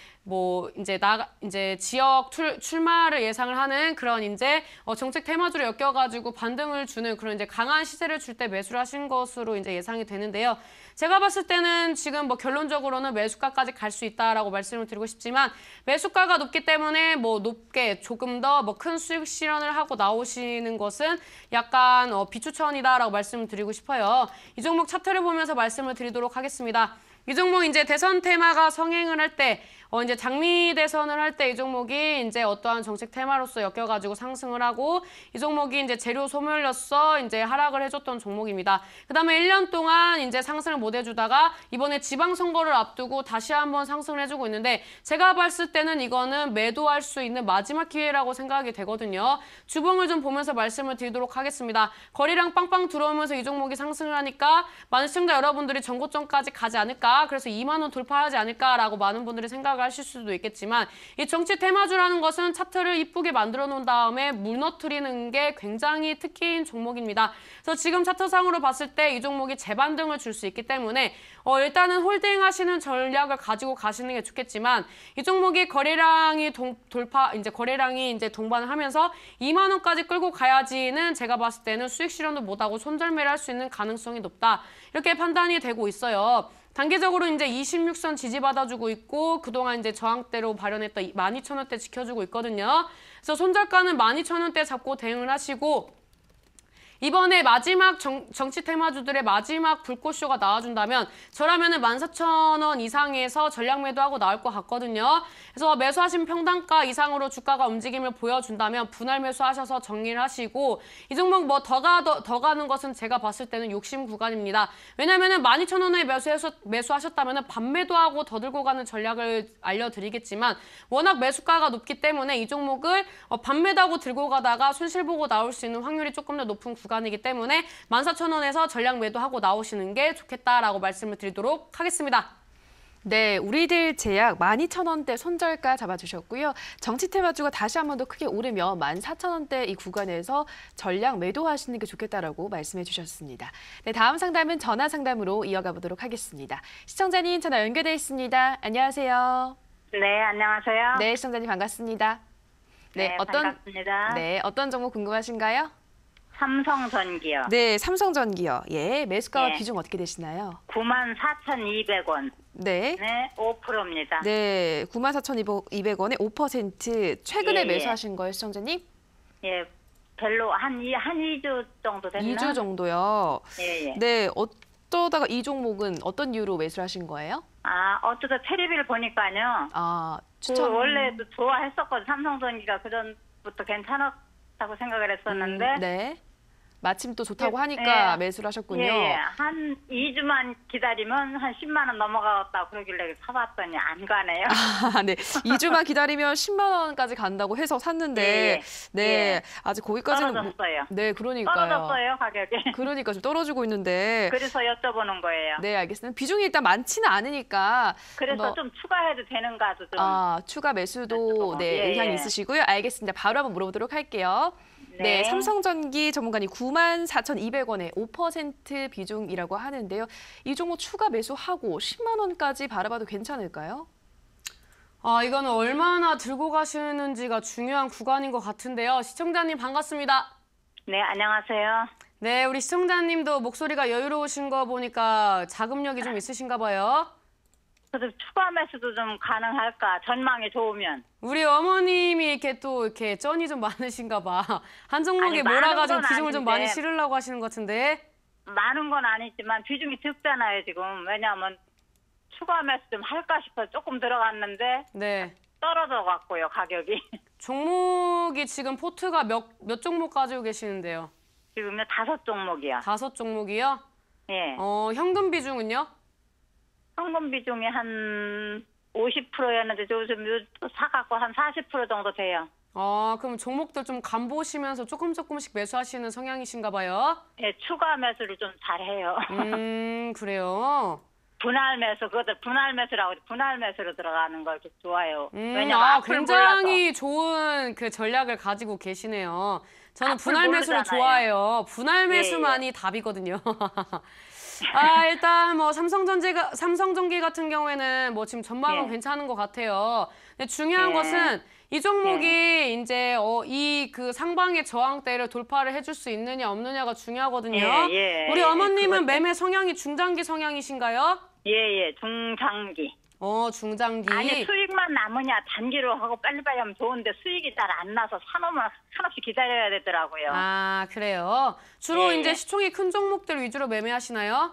이제 지역 출마를 예상을 하는 그런 이제 정책 테마주로 엮여가지고 반등을 주는 그런 이제 강한 시세를 줄 때 매수를 하신 것으로 이제 예상이 되는데요. 제가 봤을 때는 지금 뭐 결론적으로는 매수가까지 갈 수 있다라고 말씀을 드리고 싶지만 매수가가 높기 때문에 뭐 높게 조금 더 뭐 큰 수익 실현을 하고 나오시는 것은 약간 비추천이다라고 말씀을 드리고 싶어요. 이 종목 차트를 보면서 말씀을 드리도록 하겠습니다. 이 종목 이제 대선 테마가 성행을 할 때, 이제 장미 대선을 할 때 이 종목이 이제 어떠한 정책 테마로서 엮여가지고 상승을 하고 이 종목이 이제 재료 소멸로서 이제 하락을 해줬던 종목입니다. 그다음에 1년 동안 이제 상승을 못 해주다가 이번에 지방선거를 앞두고 다시 한번 상승을 해주고 있는데 제가 봤을 때는 이거는 매도할 수 있는 마지막 기회라고 생각이 되거든요. 주봉을 좀 보면서 말씀을 드리도록 하겠습니다. 거래량 빵빵 들어오면서 이 종목이 상승을 하니까 많은 시청자 여러분들이 전고점까지 가지 않을까? 그래서 2만 원 돌파하지 않을까라고 많은 분들이 생각을 하실 수도 있겠지만 이 정치 테마주라는 것은 차트를 이쁘게 만들어 놓은 다음에 무너뜨리는 게 굉장히 특기인 종목입니다. 그래서 지금 차트상으로 봤을 때 이 종목이 재반등을 줄 수 있기 때문에 일단은 홀딩 하시는 전략을 가지고 가시는 게 좋겠지만 이 종목이 거래량이 거래량이 이제 동반을 하면서 2만 원까지 끌고 가야지는 제가 봤을 때는 수익 실현도 못하고 손절매를 할 수 있는 가능성이 높다. 이렇게 판단이 되고 있어요. 단기적으로 이제 26선 지지받아주고 있고 그동안 이제 저항대로 발현했던 12,000원대 지켜주고 있거든요. 그래서 손절가는 12,000원대 잡고 대응을 하시고 이번에 마지막 정치 테마주들의 마지막 불꽃쇼가 나와준다면 저라면은 14,000원 이상에서 전략 매도하고 나올 것 같거든요. 그래서 매수하신 평단가 이상으로 주가가 움직임을 보여준다면 분할 매수하셔서 정리를 하시고 이 종목 뭐 더 가는 것은 제가 봤을 때는 욕심 구간입니다. 왜냐면은 12,000원에 매수하셨다면은 반매도하고 더 들고 가는 전략을 알려드리겠지만 워낙 매수가가 높기 때문에 이 종목을 반매도하고 들고 가다가 손실 보고 나올 수 있는 확률이 조금 더 높은 구간이기 때문에 14,000원에서 전략 매도하고 나오시는 게 좋겠다라고 말씀을 드리도록 하겠습니다. 네, 우리들 제약 12,000원대 손절가 잡아주셨고요. 정치 테마주가 다시 한 번 더 크게 오르면 14,000원대 이 구간에서 전략 매도하시는 게 좋겠다라고 말씀해 주셨습니다. 네, 다음 상담은 전화 상담으로 이어가 보도록 하겠습니다. 시청자님 전화 연결돼 있습니다. 안녕하세요. 네, 안녕하세요. 네, 시청자님 반갑습니다. 네, 반갑습니다. 네, 어떤 종목 궁금하신가요? 삼성전기요. 네, 삼성전기요. 예, 매수가와 네. 비중 어떻게 되시나요? 94,200원. 네. 네, 5%입니다. 네, 94,200원에 5%. 최근에 예, 예. 매수하신 거예요, 시청자님? 예, 별로 한 2주 정도 됐나? 2주 정도요. 예, 예. 네, 어떠다가 이 종목은 어떤 이유로 매수를 하신 거예요? 어쩌다 테레비를 보니까요. 추천. 원래도 좋아했었거든요. 삼성전기가 그전부터 괜찮았다고 생각을 했었는데. 네. 마침 또 좋다고 예, 하니까 예. 매수를 하셨군요. 예, 한 2주만 기다리면 한 10만 원 넘어갔다고 그러길래 사봤더니 안 가네요. 네. 2주만 기다리면 10만 원까지 간다고 해서 샀는데 예, 네. 예. 아직 거기까지는 떨어졌어요. 네, 그러니까요. 떨어졌어요, 가격이. 그러니까 좀 떨어지고 있는데. 그래서 여쭤보는 거예요. 네, 알겠습니다. 비중이 일단 많지는 않으니까 그래서 한번, 좀 추가해도 되는가도 좀. 추가 매수도 여쭤보고. 네, 예, 의향이 예. 있으시고요. 알겠습니다. 바로 한번 물어보도록 할게요. 네, 삼성전기 전문가님 94,200원에 5% 비중이라고 하는데요. 이 종목 추가 매수하고 10만 원까지 바라봐도 괜찮을까요? 이거는 얼마나 들고 가시는지가 중요한 구간인 것 같은데요. 시청자님 반갑습니다. 네, 안녕하세요. 네, 우리 시청자님도 목소리가 여유로우신 거 보니까 자금력이 좀 있으신가 봐요. 그래도 추가 매수도 좀 가능할까? 전망이 좋으면. 우리 어머님이 이렇게 쩐이 좀 많으신가 봐. 한 종목에 아니, 많은 몰아가지고 건 비중을 좀 많이 아닌데. 실으려고 하시는 것 같은데. 많은 건 아니지만 비중이 적잖아요, 지금. 왜냐하면 추가 매수 좀 할까 싶어 조금 들어갔는데 네. 떨어져 갖고요, 가격이. 종목이 지금 포트가 몇 종목 가지고 계시는데요? 지금요 5종목이요. 5종목이요? 예. 현금 비중은요? 현금 비중이 한 50%였는데 요즘 사갖고 한 40% 정도 돼요. 그럼 종목들 좀 간보시면서 조금씩 매수하시는 성향이신가 봐요? 예, 추가 매수를 좀 잘해요. 그래요? 분할 매수, 그것들 분할 매수라고 분할 매수로 들어가는 걸 좀 좋아해요. 왜냐면 굉장히 좋은 그 전략을 가지고 계시네요. 저는 분할 매수를 모르잖아요. 좋아해요. 분할 매수만이 답이거든요. 일단 뭐 삼성전기 같은 경우에는 뭐 지금 전망은 예. 괜찮은 것 같아요. 근데 중요한 예. 것은 이 종목이 이제 이 그 상방의 저항대를 돌파를 해줄 수 있느냐 없느냐가 중요하거든요. 예. 우리 어머님은 그것도- 매매 성향이 중장기 성향이신가요? 예, 중장기. 중장기. 아니, 수익만 남으냐, 단기로 하고 빨리빨리 하면 좋은데 수익이 잘 안 나서 사놓으면 한없이 기다려야 되더라고요. 그래요. 주로 예. 이제 시총이 큰 종목들 위주로 매매하시나요?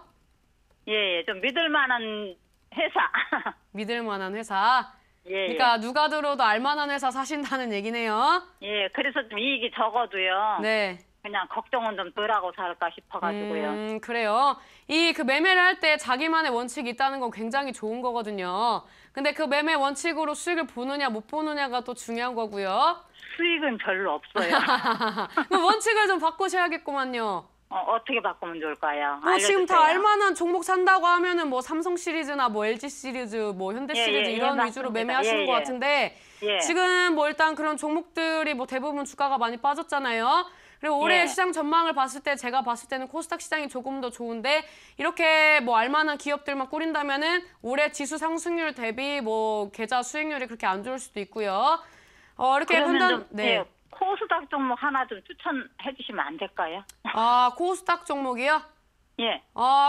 예, 좀 믿을 만한 회사. 믿을 만한 회사. 예, 그러니까 누가 들어도 알만한 회사 사신다는 얘기네요. 예, 그래서 좀 이익이 적어도요. 네. 그냥 걱정은 좀 덜 하고 살까 싶어가지고요. 그래요. 그 매매를 할 때 자기만의 원칙이 있다는 건 굉장히 좋은 거거든요. 근데 그 매매 원칙으로 수익을 보느냐 못 보느냐가 또 중요한 거고요. 수익은 별로 없어요. 그 원칙을 좀 바꾸셔야겠구만요. 어떻게 바꾸면 좋을까요? 지금 다 알려주세요. 알만한 종목 산다고 하면은 뭐 삼성 시리즈나 뭐 LG 시리즈, 뭐 현대 예, 시리즈 예, 이런 예, 위주로 맞습니다. 매매하시는 예, 것 예. 같은데 예. 지금 뭐 일단 그런 종목들이 뭐 대부분 주가가 많이 빠졌잖아요. 그리고 올해 예. 시장 전망을 봤을 때 제가 봤을 때는 코스닥 시장이 조금 더 좋은데 이렇게 뭐 알만한 기업들만 꾸린다면은 올해 지수 상승률 대비 뭐 계좌 수익률이 그렇게 안 좋을 수도 있고요. 이렇게 그러면 좀, 네. 예, 코스닥 종목 하나 좀 추천해 주시면 안 될까요? 코스닥 종목이요? 예.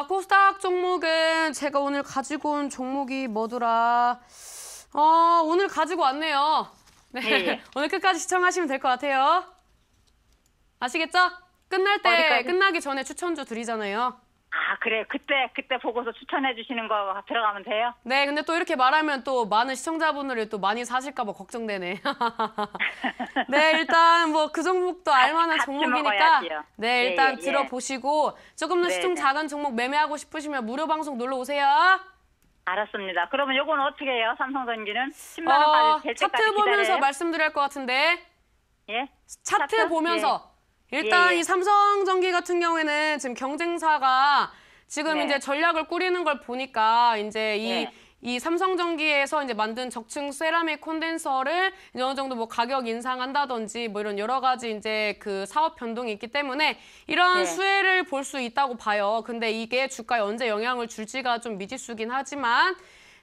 코스닥 종목은 제가 오늘 가지고 온 종목이 뭐더라? 오늘 가지고 왔네요. 네. 예. 오늘 끝까지 시청하시면 될 것 같아요. 아시겠죠? 어디까지? 끝나기 전에 추천주 드리잖아요. 그래. 그때 보고서 추천해 주시는 거 들어가면 돼요? 네, 근데 또 이렇게 말하면 또 많은 시청자분들이 또 많이 사실까 봐 걱정되네. 네, 일단 뭐 그 종목도 알만한 같이 종목이니까 먹어야지요. 네, 일단 예. 들어보시고 조금 더 네, 시총 네. 작은 종목 매매하고 싶으시면 무료 방송 놀러 오세요. 알았습니다. 그러면 요건 어떻게 해요? 삼성전기는 10만 원까지 될 때까지 차트 보면서 기다려요? 말씀드릴 것 같은데 예? 차트 차트? 보면서 일단 예. 이 삼성전기 같은 경우에는 지금 경쟁사가 지금 네. 이제 전략을 꾸리는 걸 보니까 이제 네. 이 삼성전기에서 이제 만든 적층 세라믹 콘덴서를 이제 어느 정도 뭐 가격 인상한다든지 뭐 이런 여러 가지 이제 그 사업 변동이 있기 때문에 이런 네. 수혜를 볼 수 있다고 봐요. 근데 이게 주가에 언제 영향을 줄지가 좀 미지수긴 하지만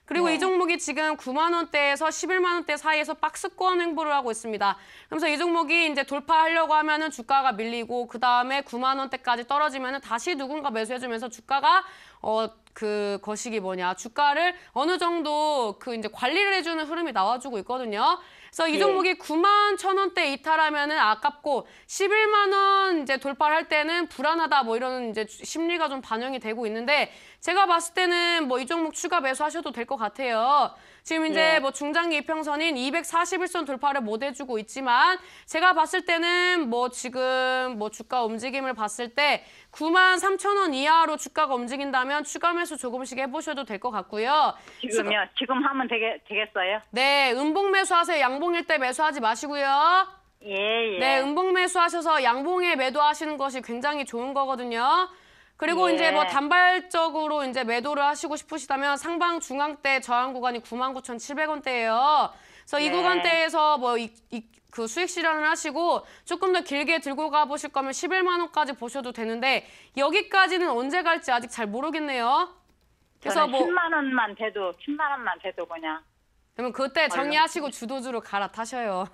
그리고 네. 이 종목이 지금 9만 원대에서 11만 원대 사이에서 박스권 횡보를 하고 있습니다. 그래서 이 종목이 이제 돌파하려고 하면은 주가가 밀리고 그 다음에 9만 원대까지 떨어지면은 다시 누군가 매수해주면서 주가가 그 거시기 주가를 어느 정도 그 이제 관리를 해주는 흐름이 나와주고 있거든요. 그래서 이 종목이 9만 1,000원대 이탈하면은 아깝고 11만 원 이제 돌파를 할 때는 불안하다 뭐 이런 이제 심리가 좀 반영이 되고 있는데 제가 봤을 때는 뭐 이 종목 추가 매수하셔도 될 것 같아요. 지금 이제 뭐 중장기 이평선인 241선 돌파를 못 해주고 있지만 제가 봤을 때는 뭐 지금 뭐 주가 움직임을 봤을 때 9만 3,000원 이하로 주가가 움직인다면 추가 매수 조금씩 해보셔도 될 것 같고요. 지금요? 지금 하면 되겠어요? 네, 음봉 매수하세요. 양봉일 때 매수하지 마시고요. 예. 네, 음봉 매수하셔서 양봉에 매도하시는 것이 굉장히 좋은 거거든요. 그리고 예. 이제 뭐 단발적으로 이제 매도를 하시고 싶으시다면 상방 중앙대 저항 구간이 99,700원대예요. 그래서 이 네. 구간대에서 뭐 그 수익 실현을 하시고 조금 더 길게 들고 가보실 거면 11만 원까지 보셔도 되는데 여기까지는 언제 갈지 아직 잘 모르겠네요. 그래서 저는 뭐 10만 원만 돼도 그냥. 그러면 그때 정리하시고 주도주로 갈아타셔요.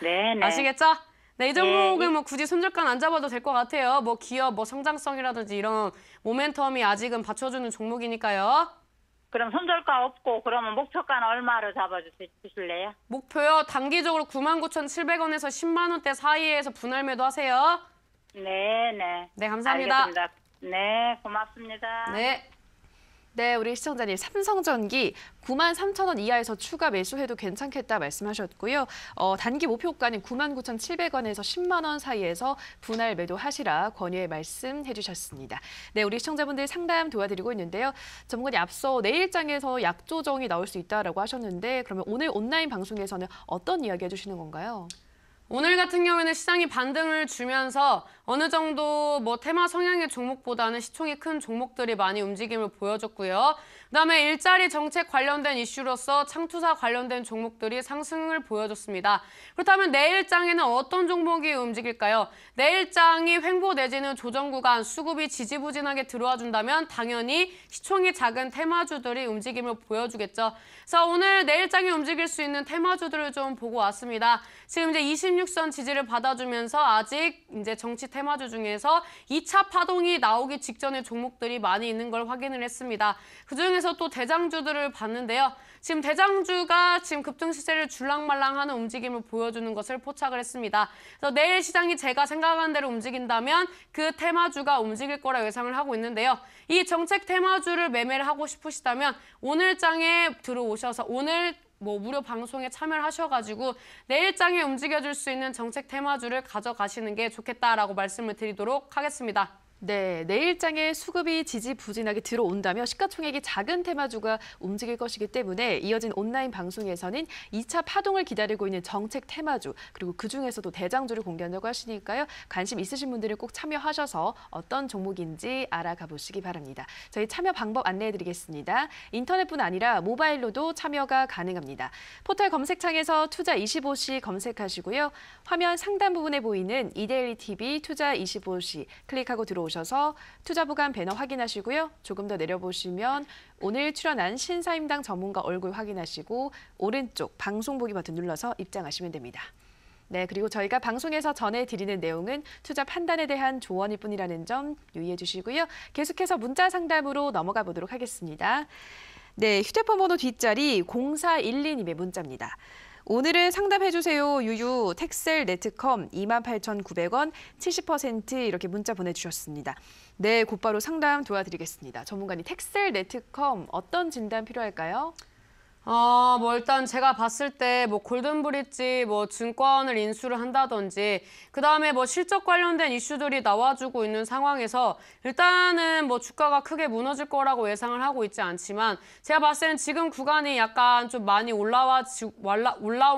네네. 아시겠죠? 네, 이 종목은 예. 뭐 굳이 손절가는 안 잡아도 될 것 같아요. 뭐 기업 뭐 성장성이라든지 이런 모멘텀이 아직은 받쳐주는 종목이니까요. 그럼 손절가 없고 그러면 목표가는 얼마로 잡아주실래요? 목표요. 단기적으로 99,700원에서 10만 원대 사이에서 분할 매도하세요. 네네. 네, 감사합니다. 알겠습니다. 네, 고맙습니다. 네. 네, 우리 시청자님 삼성전기 93,000원 이하에서 추가 매수해도 괜찮겠다 말씀하셨고요. 단기 목표가는 99,700원에서 10만 원 사이에서 분할 매도하시라 권유의 말씀해 주셨습니다. 네, 우리 시청자분들 상담 도와드리고 있는데요. 전문가님 앞서 내일장에서 약조정이 나올 수 있다라고 하셨는데 그러면 오늘 온라인 방송에서는 어떤 이야기 해주시는 건가요? 오늘 같은 경우에는 시장이 반등을 주면서 어느 정도 뭐 테마 성향의 종목보다는 시총이 큰 종목들이 많이 움직임을 보여줬고요. 그다음에 일자리 정책 관련된 이슈로서 창투사 관련된 종목들이 상승을 보여줬습니다. 그렇다면 내일장에는 어떤 종목이 움직일까요? 내일장이 횡보 내지는 조정 구간, 수급이 지지부진하게 들어와 준다면 당연히 시총이 작은 테마주들이 움직임을 보여주겠죠. 그래서 오늘 내일장에 움직일 수 있는 테마주들을 좀 보고 왔습니다. 지금 이제 26선 지지를 받아주면서 아직 이제 정치 테마주 중에서 2차 파동이 나오기 직전의 종목들이 많이 있는 걸 확인을 했습니다. 그중에서 또 대장주들을 봤는데요. 지금 대장주가 지금 급등 시세를 줄랑말랑하는 움직임을 보여주는 것을 포착을 했습니다. 그래서 내일 시장이 제가 생각하는 대로 움직인다면 그 테마주가 움직일 거라 예상을 하고 있는데요. 이 정책 테마주를 매매를 하고 싶으시다면 오늘 장에 들어오셔서 오늘 무료 방송에 참여를 하셔가지고 내일장에 움직여줄 수 있는 정책 테마주를 가져가시는 게 좋겠다라고 말씀을 드리도록 하겠습니다. 네, 내일장에 수급이 지지부진하게 들어온다며 시가총액이 작은 테마주가 움직일 것이기 때문에 이어진 온라인 방송에서는 2차 파동을 기다리고 있는 정책 테마주 그리고 그중에서도 대장주를 공개한다고 하시니까요. 관심 있으신 분들은 꼭 참여하셔서 어떤 종목인지 알아가 보시기 바랍니다. 저희 참여 방법 안내해드리겠습니다. 인터넷뿐 아니라 모바일로도 참여가 가능합니다. 포털 검색창에서 투자25시 검색하시고요. 화면 상단 부분에 보이는 이데일리 TV 투자25시 클릭하고 들어오셔서 투자부간 배너 확인하시고요. 조금 더 내려보시면 오늘 출연한 신사임당 전문가 얼굴 확인하시고 오른쪽 방송 보기 버튼 눌러서 입장하시면 됩니다. 네, 그리고 저희가 방송에서 전해드리는 내용은 투자 판단에 대한 조언일 뿐이라는 점 유의해 주시고요. 계속해서 문자 상담으로 넘어가 보도록 하겠습니다. 네, 휴대폰 번호 뒷자리 0412님의 문자입니다. 오늘은 상담해주세요. 유유 텍셀 네트컴 28,900원 70% 이렇게 문자 보내주셨습니다. 네, 곧바로 상담 도와드리겠습니다. 전문가님 텍셀 네트컴 어떤 진단 필요할까요? 일단 제가 봤을 때 골든브릿지 증권을 인수를 한다든지 그다음에 실적 관련된 이슈들이 나와주고 있는 상황에서 일단은 주가가 크게 무너질 거라고 예상을 하고 있지 않지만 제가 봤을 때는 지금 구간이 약간 좀 많이 올라온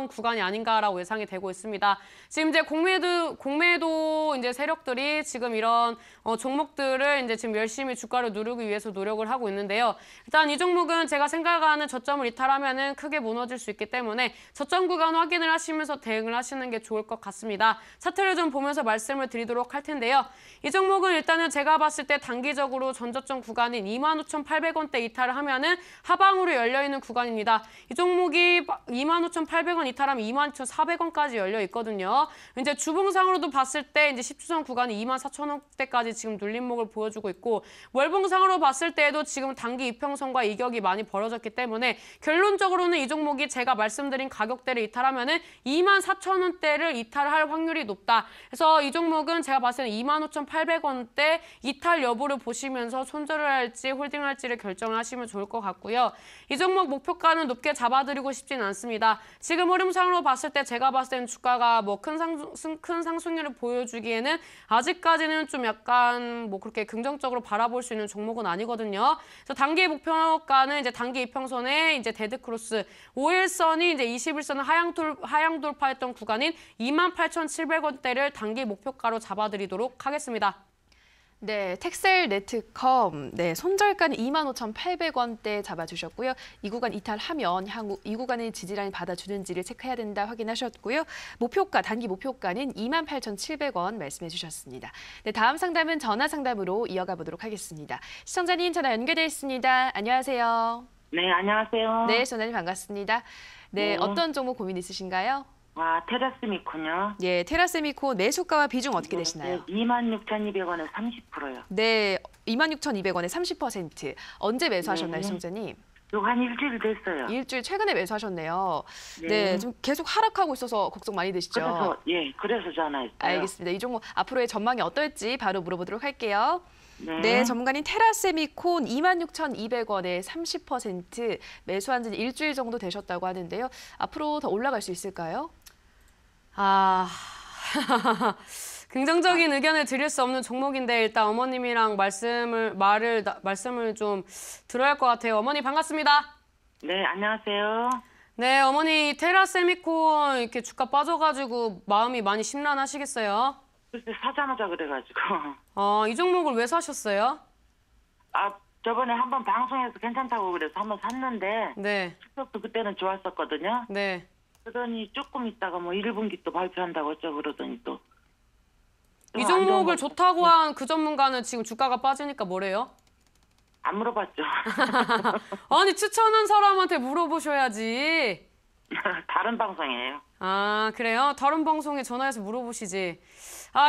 구간이 아닌가라고 예상이 되고 있습니다. 지금 이제 공매도 이제 세력들이 지금 이런 종목들을 이제 지금 열심히 주가를 누르기 위해서 노력을 하고 있는데요. 일단 이 종목은 제가 생각하는 저점을 이탈하면은 크게 무너질 수 있기 때문에 저점 구간 확인을 하시면서 대응을 하시는 게 좋을 것 같습니다. 차트를 좀 보면서 말씀을 드리도록 할 텐데요. 이 종목은 일단은 제가 봤을 때 단기적으로 전저점 구간인 25,800원대 이탈을 하면은 하방으로 열려있는 구간입니다. 이 종목이 25,800원 이탈하면 22,400원까지 열려 있거든요. 이제 주봉상으로도 봤을 때 이제 10주선 구간이 24,000원대까지 지금 눌림목을 보여주고 있고 월봉상으로 봤을 때에도 지금 단기 이평선과 이격이 많이 벌어졌기 때문에 결론적으로는 이 종목이 제가 말씀드린 가격대를 이탈하면은 24,000원대를 이탈할 확률이 높다. 그래서 이 종목은 제가 봤을 때는 25,800원대 이탈 여부를 보시면서 손절을 할지 홀딩을 할지를 결정하시면 좋을 것 같고요. 이 종목 목표가는 높게 잡아드리고 싶진 않습니다. 지금 흐름상으로 봤을 때 제가 봤을 때는 주가가 큰 상승률을 보여주기에는 아직까지는 좀 약간 그렇게 긍정적으로 바라볼 수 있는 종목은 아니거든요. 그래서 단기 목표가는 이제 단기 이평선에 이제 데드크로스 5일선이 이제 21선을 하향 돌파했던 구간인 28,700원대를 단기 목표가로 잡아드리도록 하겠습니다. 네, 텍셀 네트컴 손절가는 25,800원대 잡아주셨고요. 이 구간 이탈하면 향후 이 구간의 지지라인 받아주는지를 체크해야 된다 확인하셨고요. 목표가, 단기 목표가는 28,700원 말씀해 주셨습니다. 네, 다음 상담은 전화 상담으로 이어가 보도록 하겠습니다. 시청자님 전화 연결되어 있습니다. 안녕하세요. 네, 안녕하세요. 네, 시청자님 반갑습니다. 네, 어떤 종목 고민 있으신가요? 테라스미콘요. 예, 테라세미콘 매수가와 비중 어떻게 되시나요? 26,200원에 30%요. 네, 26,200원에 30%. 언제 매수하셨나요, 시청자님? 요거 한 일주일 됐어요. 일주일 최근에 매수하셨네요. 네, 좀 계속 하락하고 있어서 걱정 많이 되시죠? 그래서 전화했어요. 알겠습니다. 이 종목 앞으로의 전망이 어떨지 바로 물어보도록 할게요. 네, 전문가님 테라세미콘 26,200원에 30% 매수한 지 일주일 정도 되셨다고 하는데요. 앞으로 더 올라갈 수 있을까요? 긍정적인 의견을 드릴 수 없는 종목인데 일단 어머님이랑 말씀을 좀 들어야 할 것 같아요. 어머니 반갑습니다. 네, 안녕하세요. 네, 어머니 테라세미콘 이렇게 주가 빠져가지고 마음이 많이 심란하시겠어요? 글쎄 사자마자 그래가지고. 이 종목을 왜 사셨어요? 저번에 한번 방송에서 괜찮다고 그래서 한번 샀는데 네, 수석도 그때는 좋았었거든요. 네. 그러더니 조금 있다가 뭐 1분기 또 발표한다고 어쩌고 그러더니 또. 이 종목을 좋다고 한 그 전문가는 지금 주가가 빠지니까 뭐래요? 안 물어봤죠. 아니 추천한 사람한테 물어보셔야지. 다른 방송이에요. 그래요? 다른 방송에 전화해서 물어보시지.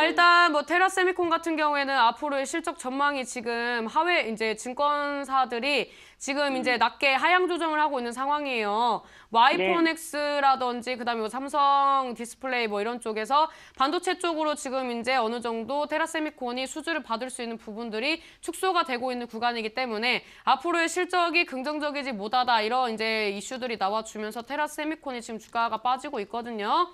일단 뭐 테라세미콘 같은 경우에는 앞으로의 실적 전망이 지금 이제 증권사들이 지금 이제 낮게 하향 조정을 하고 있는 상황이에요. 와이폰엑스라든지 그다음에 뭐 삼성 디스플레이 뭐 이런 쪽에서 반도체 쪽으로 지금 이제 어느 정도 테라세미콘이 수주를 받을 수 있는 부분들이 축소가 되고 있는 구간이기 때문에 앞으로의 실적이 긍정적이지 못하다 이런 이제 이슈들이 나와주면서 테라세미콘이 지금 주가가 빠지고 있거든요.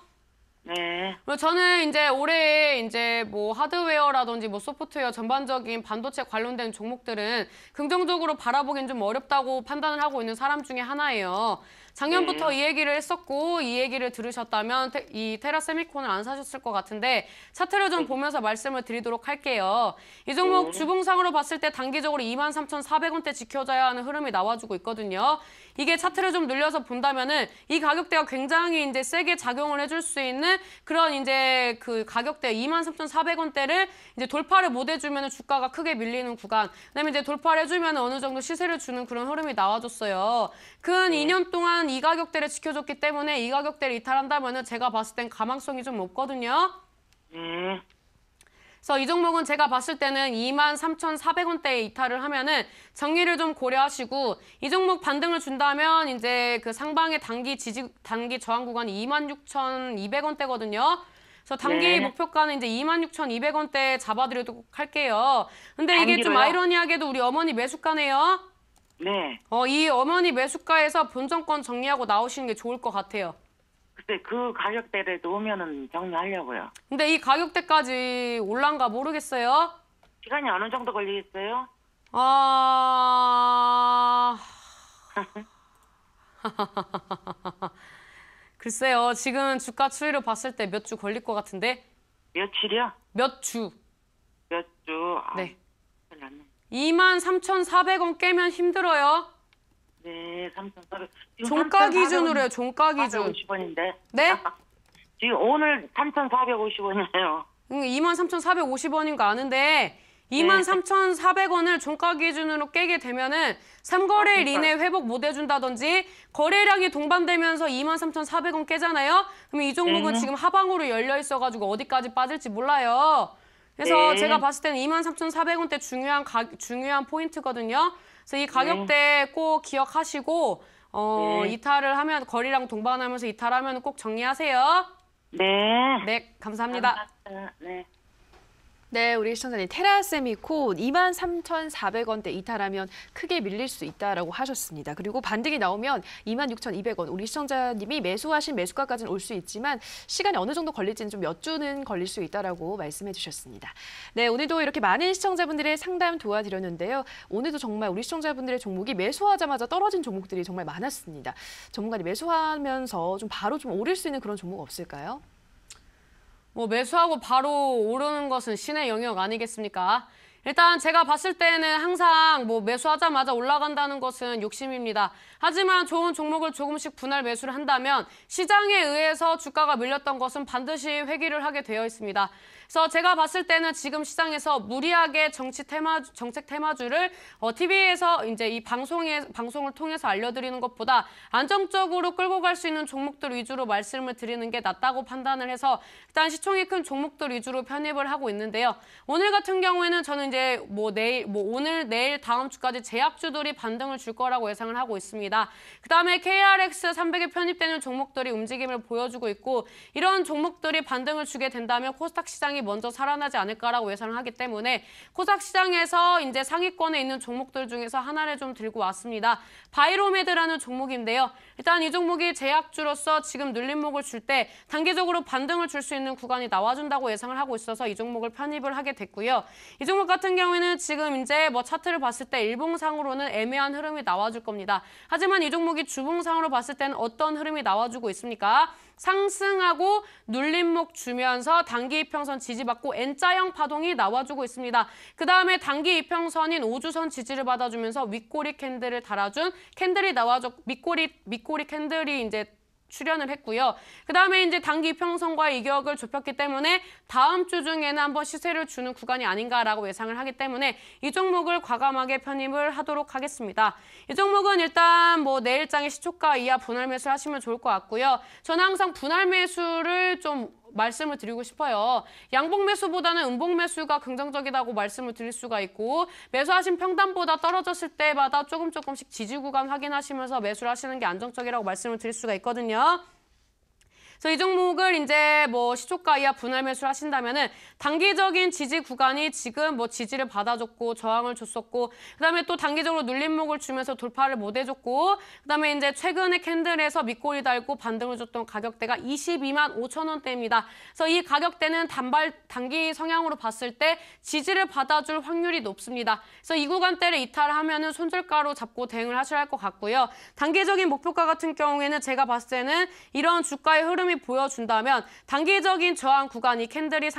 네. 저는 이제 올해 이제 뭐 하드웨어라든지 뭐 소프트웨어 전반적인 반도체 관련된 종목들은 긍정적으로 바라보긴 좀 어렵다고 판단을 하고 있는 사람 중에 하나예요. 작년부터 이 얘기를 했었고 이 얘기를 들으셨다면 이 테라세미콘을 안 사셨을 것 같은데 차트를 좀 보면서 말씀을 드리도록 할게요. 이 종목 주봉상으로 봤을 때 단기적으로 23,400원대 지켜져야 하는 흐름이 나와주고 있거든요. 이게 차트를 좀 늘려서 본다면은 이 가격대가 굉장히 이제 세게 작용을 해줄 수 있는 그런 이제 그 가격대 23,400원대를 이제 돌파를 못 해주면 주가가 크게 밀리는 구간. 그다음에 이제 돌파를 해주면 어느 정도 시세를 주는 그런 흐름이 나와줬어요. 근 2년 동안 이 가격대를 지켜줬기 때문에 이 가격대를 이탈한다면은 제가 봤을 땐 가망성이 좀 없거든요. 그래서 이 종목은 제가 봤을 때는 23,400원대에 이탈을 하면은 정리를 좀 고려하시고 이 종목 반등을 준다면 이제 그 상방의 단기 저항 구간이 26,200원대거든요. 그래서 단기 목표가는 이제 26,200원대 잡아드리도록 할게요. 근데 이게 좀 아이러니하게도 우리 어머니 매수가네요. 네. 이 어머니 매수가에서 본전권 정리하고 나오시는 게 좋을 것 같아요. 글쎄 그 가격대를 놓으면은 정리하려고요. 근데 이 가격대까지 올란가 모르겠어요. 시간이 어느 정도 걸리겠어요? 글쎄요. 지금 주가 추이를 봤을 때 몇 주 걸릴 것 같은데? 며칠이요? 몇 주? 몇 주? 네. 큰일 났네. 23,400원 깨면 힘들어요. 네, 3,400. 종가 기준으로요. 종가 기준. 450원인데. 네? 지금 오늘 3,450원이에요. 23,450원인 거 아는데 23,400원을 종가 기준으로 깨게 되면은 3거래일 이내 회복 못 해준다든지 거래량이 동반되면서 23,400원 깨잖아요. 그러면 이 종목은 지금 하방으로 열려 있어가지고 어디까지 빠질지 몰라요. 그래서 제가 봤을 때는 23,400원대 중요한 포인트거든요. 그래서 이 가격대 꼭 기억하시고 이탈을 하면 거래량 동반하면서 이탈하면 꼭 정리하세요. 네. 네, 감사합니다. 네. 네, 우리 시청자님 테라세미콘 23,400원대 이탈하면 크게 밀릴 수 있다라고 하셨습니다. 그리고 반등이 나오면 26,200원. 우리 시청자님이 매수하신 매수가까지는 올 수 있지만 시간이 어느 정도 걸릴지는 좀 몇 주는 걸릴 수 있다라고 말씀해 주셨습니다. 네, 오늘도 이렇게 많은 시청자분들의 상담 도와드렸는데요. 오늘도 정말 우리 시청자분들의 종목이 매수하자마자 떨어진 종목들이 정말 많았습니다. 전문가님 매수하면서 좀 바로 좀 오를 수 있는 그런 종목 없을까요? 뭐 매수하고 바로 오르는 것은 신의 영역 아니겠습니까? 일단 제가 봤을 때는 항상 뭐 매수하자마자 올라간다는 것은 욕심입니다. 하지만 좋은 종목을 조금씩 분할 매수를 한다면 시장에 의해서 주가가 밀렸던 것은 반드시 회귀를 하게 되어 있습니다. 그래서 제가 봤을 때는 지금 시장에서 무리하게 정책 테마주를 TV에서 이제 이 방송을 통해서 알려드리는 것보다 안정적으로 끌고 갈 수 있는 종목들 위주로 말씀을 드리는 게 낫다고 판단을 해서 일단 시총이 큰 종목들 위주로 편입을 하고 있는데요. 오늘 같은 경우에는 저는 이제 오늘, 내일, 다음 주까지 제약주들이 반등을 줄 거라고 예상을 하고 있습니다. 그다음에 KRX 300에 편입되는 종목들이 움직임을 보여주고 있고 이런 종목들이 반등을 주게 된다면 코스닥 시장이 먼저 살아나지 않을까라고 예상을 하기 때문에 코스닥 시장에서 이제 상위권에 있는 종목들 중에서 하나를 좀 들고 왔습니다. 바이로메드라는 종목인데요. 일단 이 종목이 제약주로서 지금 눌림목을 줄 때 단기적으로 반등을 줄 수 있는 구간이 나와준다고 예상을 하고 있어서 이 종목을 편입을 하게 됐고요. 이 종목 같은 경우에는 지금 이제 차트를 봤을 때 일봉상으로는 애매한 흐름이 나와줄 겁니다. 하지만 이 종목이 주봉상으로 봤을 때는 어떤 흐름이 나와주고 있습니까? 상승하고 눌림목 주면서 단기 이평선 지지받고 N자형 파동이 나와주고 있습니다. 그 다음에 단기 이평선인 5주선 지지를 받아주면서 윗꼬리 캔들을 달아준 캔들이 나와줘 밑꼬리 캔들이 이제 출현을 했고요. 그 다음에 이제 단기 이평선과의 이격을 좁혔기 때문에 다음 주 중에는 한번 시세를 주는 구간이 아닌가라고 예상을 하기 때문에 이 종목을 과감하게 편입을 하도록 하겠습니다. 이 종목은 일단 내일장에 시초가 이하 분할 매수를 하시면 좋을 것 같고요. 저는 항상 분할 매수를 좀 말씀을 드리고 싶어요. 양봉 매수보다는 음봉 매수가 긍정적이라고 말씀을 드릴 수가 있고 매수하신 평단보다 떨어졌을 때마다 조금씩 지지 구간 확인하시면서 매수를 하시는 게 안정적이라고 말씀을 드릴 수가 있거든요. 그래서 이 종목을 이제 시초가 이하 분할 매수를 하신다면은 단기적인 지지 구간이 지금 지지를 받아줬고 저항을 줬었고 그다음에 또 단기적으로 눌림목을 주면서 돌파를 못 해줬고 그다음에 이제 최근에 캔들에서 밑꼬리 달고 반등을 줬던 가격대가 22만 5천 원대입니다. 그래서 이 가격대는 단기 성향으로 봤을 때 지지를 받아줄 확률이 높습니다. 그래서 이 구간대를 이탈하면은 손절가로 잡고 대응을 하셔야 할 것 같고요. 단기적인 목표가 같은 경우에는 제가 봤을 때는 이런 주가의 흐름이 보여준다면 단기적인 저항 구간이 캔들이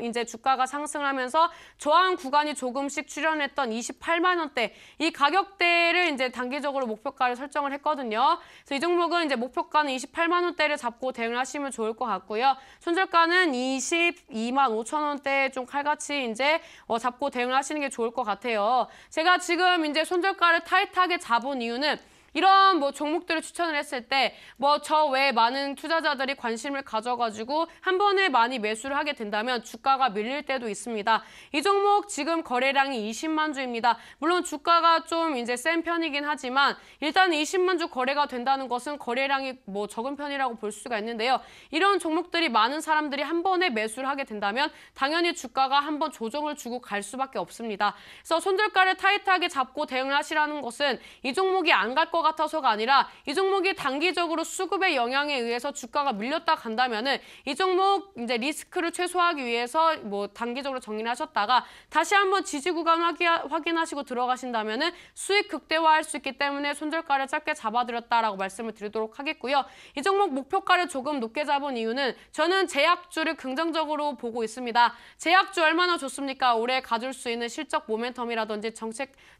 이제 주가가 상승을 하면서 저항 구간이 조금씩 출현했던 28만 원대 이 가격대를 이제 단기적으로 목표가를 설정을 했거든요. 그래서 이 종목은 이제 목표가는 28만 원대를 잡고 대응을 하시면 좋을 것 같고요. 손절가는 22만 5천 원대에 좀 칼같이 이제 잡고 대응을 하시는 게 좋을 것 같아요. 제가 지금 이제 손절가를 타이트하게 잡은 이유는 이런 종목들을 추천을 했을 때 저 외에 많은 투자자들이 관심을 가져가지고 한 번에 많이 매수를 하게 된다면 주가가 밀릴 때도 있습니다. 이 종목 지금 거래량이 20만 주입니다. 물론 주가가 좀 이제 센 편이긴 하지만 일단 20만 주 거래가 된다는 것은 거래량이 적은 편이라고 볼 수가 있는데요. 이런 종목들이 많은 사람들이 한 번에 매수를 하게 된다면 당연히 주가가 한 번 조정을 주고 갈 수밖에 없습니다. 그래서 손절가를 타이트하게 잡고 대응을 하시라는 것은 이 종목이 안 갈 것 같아서가 아니라 이 종목이 단기적으로 수급의 영향에 의해서 주가가 밀렸다 간다면은 이 종목 이제 리스크를 최소화하기 위해서 단기적으로 정리를 하셨다가 다시 한번 지지 구간 확인하시고 들어가신다면은 수익 극대화할 수 있기 때문에 손절가를 짧게 잡아드렸다라고 말씀을 드리도록 하겠고요. 이 종목 목표가를 조금 높게 잡은 이유는 저는 제약주를 긍정적으로 보고 있습니다. 제약주 얼마나 좋습니까? 올해 가질 수 있는 실적 모멘텀이라든지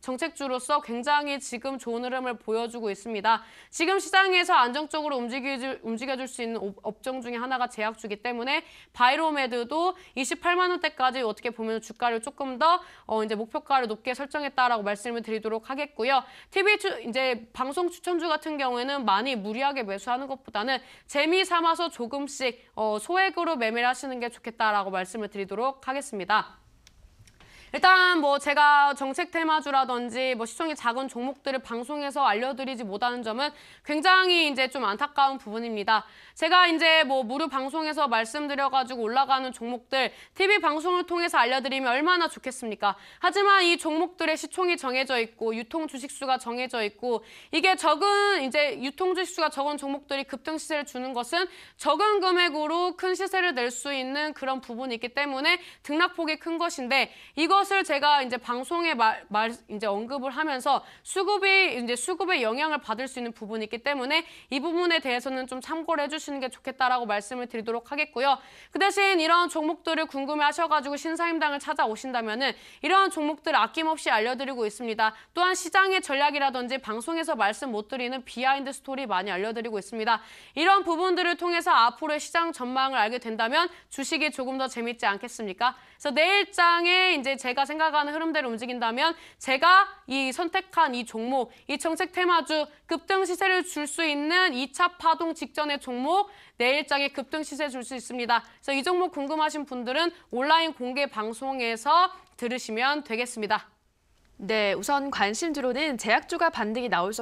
정책주로서 굉장히 지금 좋은 흐름을 보여주고 있습니다. 지금 시장에서 안정적으로 움직여줄 수 있는 업종 중에 하나가 제약주이기 때문에 바이로메드도 28만 원대까지 어떻게 보면 주가를 조금 더 이제 목표가를 높게 설정했다라고 말씀을 드리도록 하겠고요. 이제 방송 추천주 같은 경우에는 많이 무리하게 매수하는 것보다는 재미 삼아서 조금씩 소액으로 매매를 하시는 게 좋겠다라고 말씀을 드리도록 하겠습니다. 일단 제가 정책 테마주라든지 시총이 작은 종목들을 방송에서 알려드리지 못하는 점은 굉장히 이제 좀 안타까운 부분입니다. 제가 이제 무료 방송에서 말씀드려가지고 올라가는 종목들 TV 방송을 통해서 알려드리면 얼마나 좋겠습니까? 하지만 이 종목들의 시총이 정해져 있고 유통 주식수가 정해져 있고 이게 이제 유통 주식수가 적은 종목들이 급등 시세를 주는 것은 적은 금액으로 큰 시세를 낼 수 있는 그런 부분이 있기 때문에 등락폭이 큰 것인데 이것을 제가 이제 방송에 이제 언급을 하면서 수급의 영향을 받을 수 있는 부분이 있기 때문에 이 부분에 대해서는 좀 참고를 해주시는 게 좋겠다라고 말씀을 드리도록 하겠고요. 그 대신 이런 종목들을 궁금해하셔가지고 신사임당을 찾아오신다면은 이런 종목들을 아낌없이 알려드리고 있습니다. 또한 시장의 전략이라든지 방송에서 말씀 못 드리는 비하인드 스토리 많이 알려드리고 있습니다. 이런 부분들을 통해서 앞으로의 시장 전망을 알게 된다면 주식이 조금 더 재밌지 않겠습니까? 그래서 내일장에 이제 제가 생각하는 흐름대로 움직인다면 제가 이 선택한 이 종목, 이 정책 테마주 급등 시세를 줄 수 있는 2차 파동 직전의 종목 내일장에 급등 시세 줄 수 있습니다. 그래서 이 종목 궁금하신 분들은 온라인 공개 방송에서 들으시면 되겠습니다. 네, 우선 관심주로는 제약주가 반등이 나올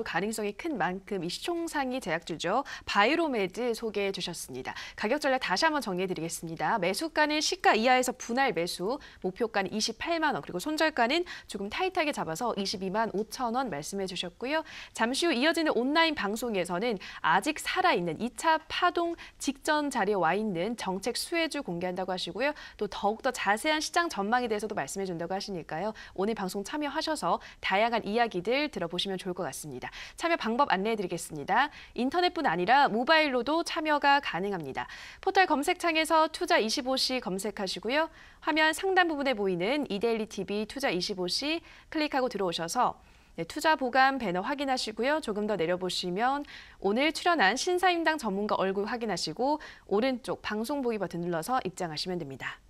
가능성이 큰 만큼 이 시총상위 제약주죠. 바이로메드 소개해 주셨습니다. 가격 전략 다시 한번 정리해 드리겠습니다. 매수가는 시가 이하에서 분할 매수, 목표가는 28만 원, 그리고 손절가는 조금 타이트하게 잡아서 22만 5천 원 말씀해 주셨고요. 잠시 후 이어지는 온라인 방송에서는 아직 살아있는 2차 파동 직전 자리에 와 있는 정책 수혜주 공개한다고 하시고요. 또 더욱더 자세한 시장 전망에 대해서도 말씀해 준다고 하시니까요. 오늘 방송 참여하셔서 다양한 이야기들 들어보시면 좋을 것 같습니다. 참여 방법 안내해 드리겠습니다. 인터넷뿐 아니라 모바일로도 참여가 가능합니다. 포털 검색창에서 투자25시 검색하시고요. 화면 상단 부분에 보이는 이데일리 TV 투자25시 클릭하고 들어오셔서 투자 보감 배너 확인하시고요. 조금 더 내려보시면 오늘 출연한 신사임당 전문가 얼굴 확인하시고 오른쪽 방송 보기 버튼 눌러서 입장하시면 됩니다.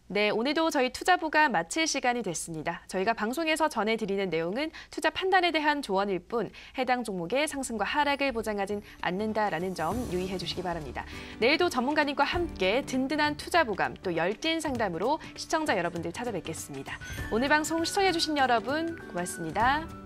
네, 오늘도 저희 투자 보감 마칠 시간이 됐습니다. 저희가 방송에서 전해드리는 내용은 투자 판단에 대한 조언일 뿐 해당 종목의 상승과 하락을 보장하진 않는다라는 점 유의해 주시기 바랍니다. 내일도 전문가님과 함께 든든한 투자 보감 또 열띤 상담으로 시청자 여러분들 찾아뵙겠습니다. 오늘 방송 시청해 주신 여러분 고맙습니다.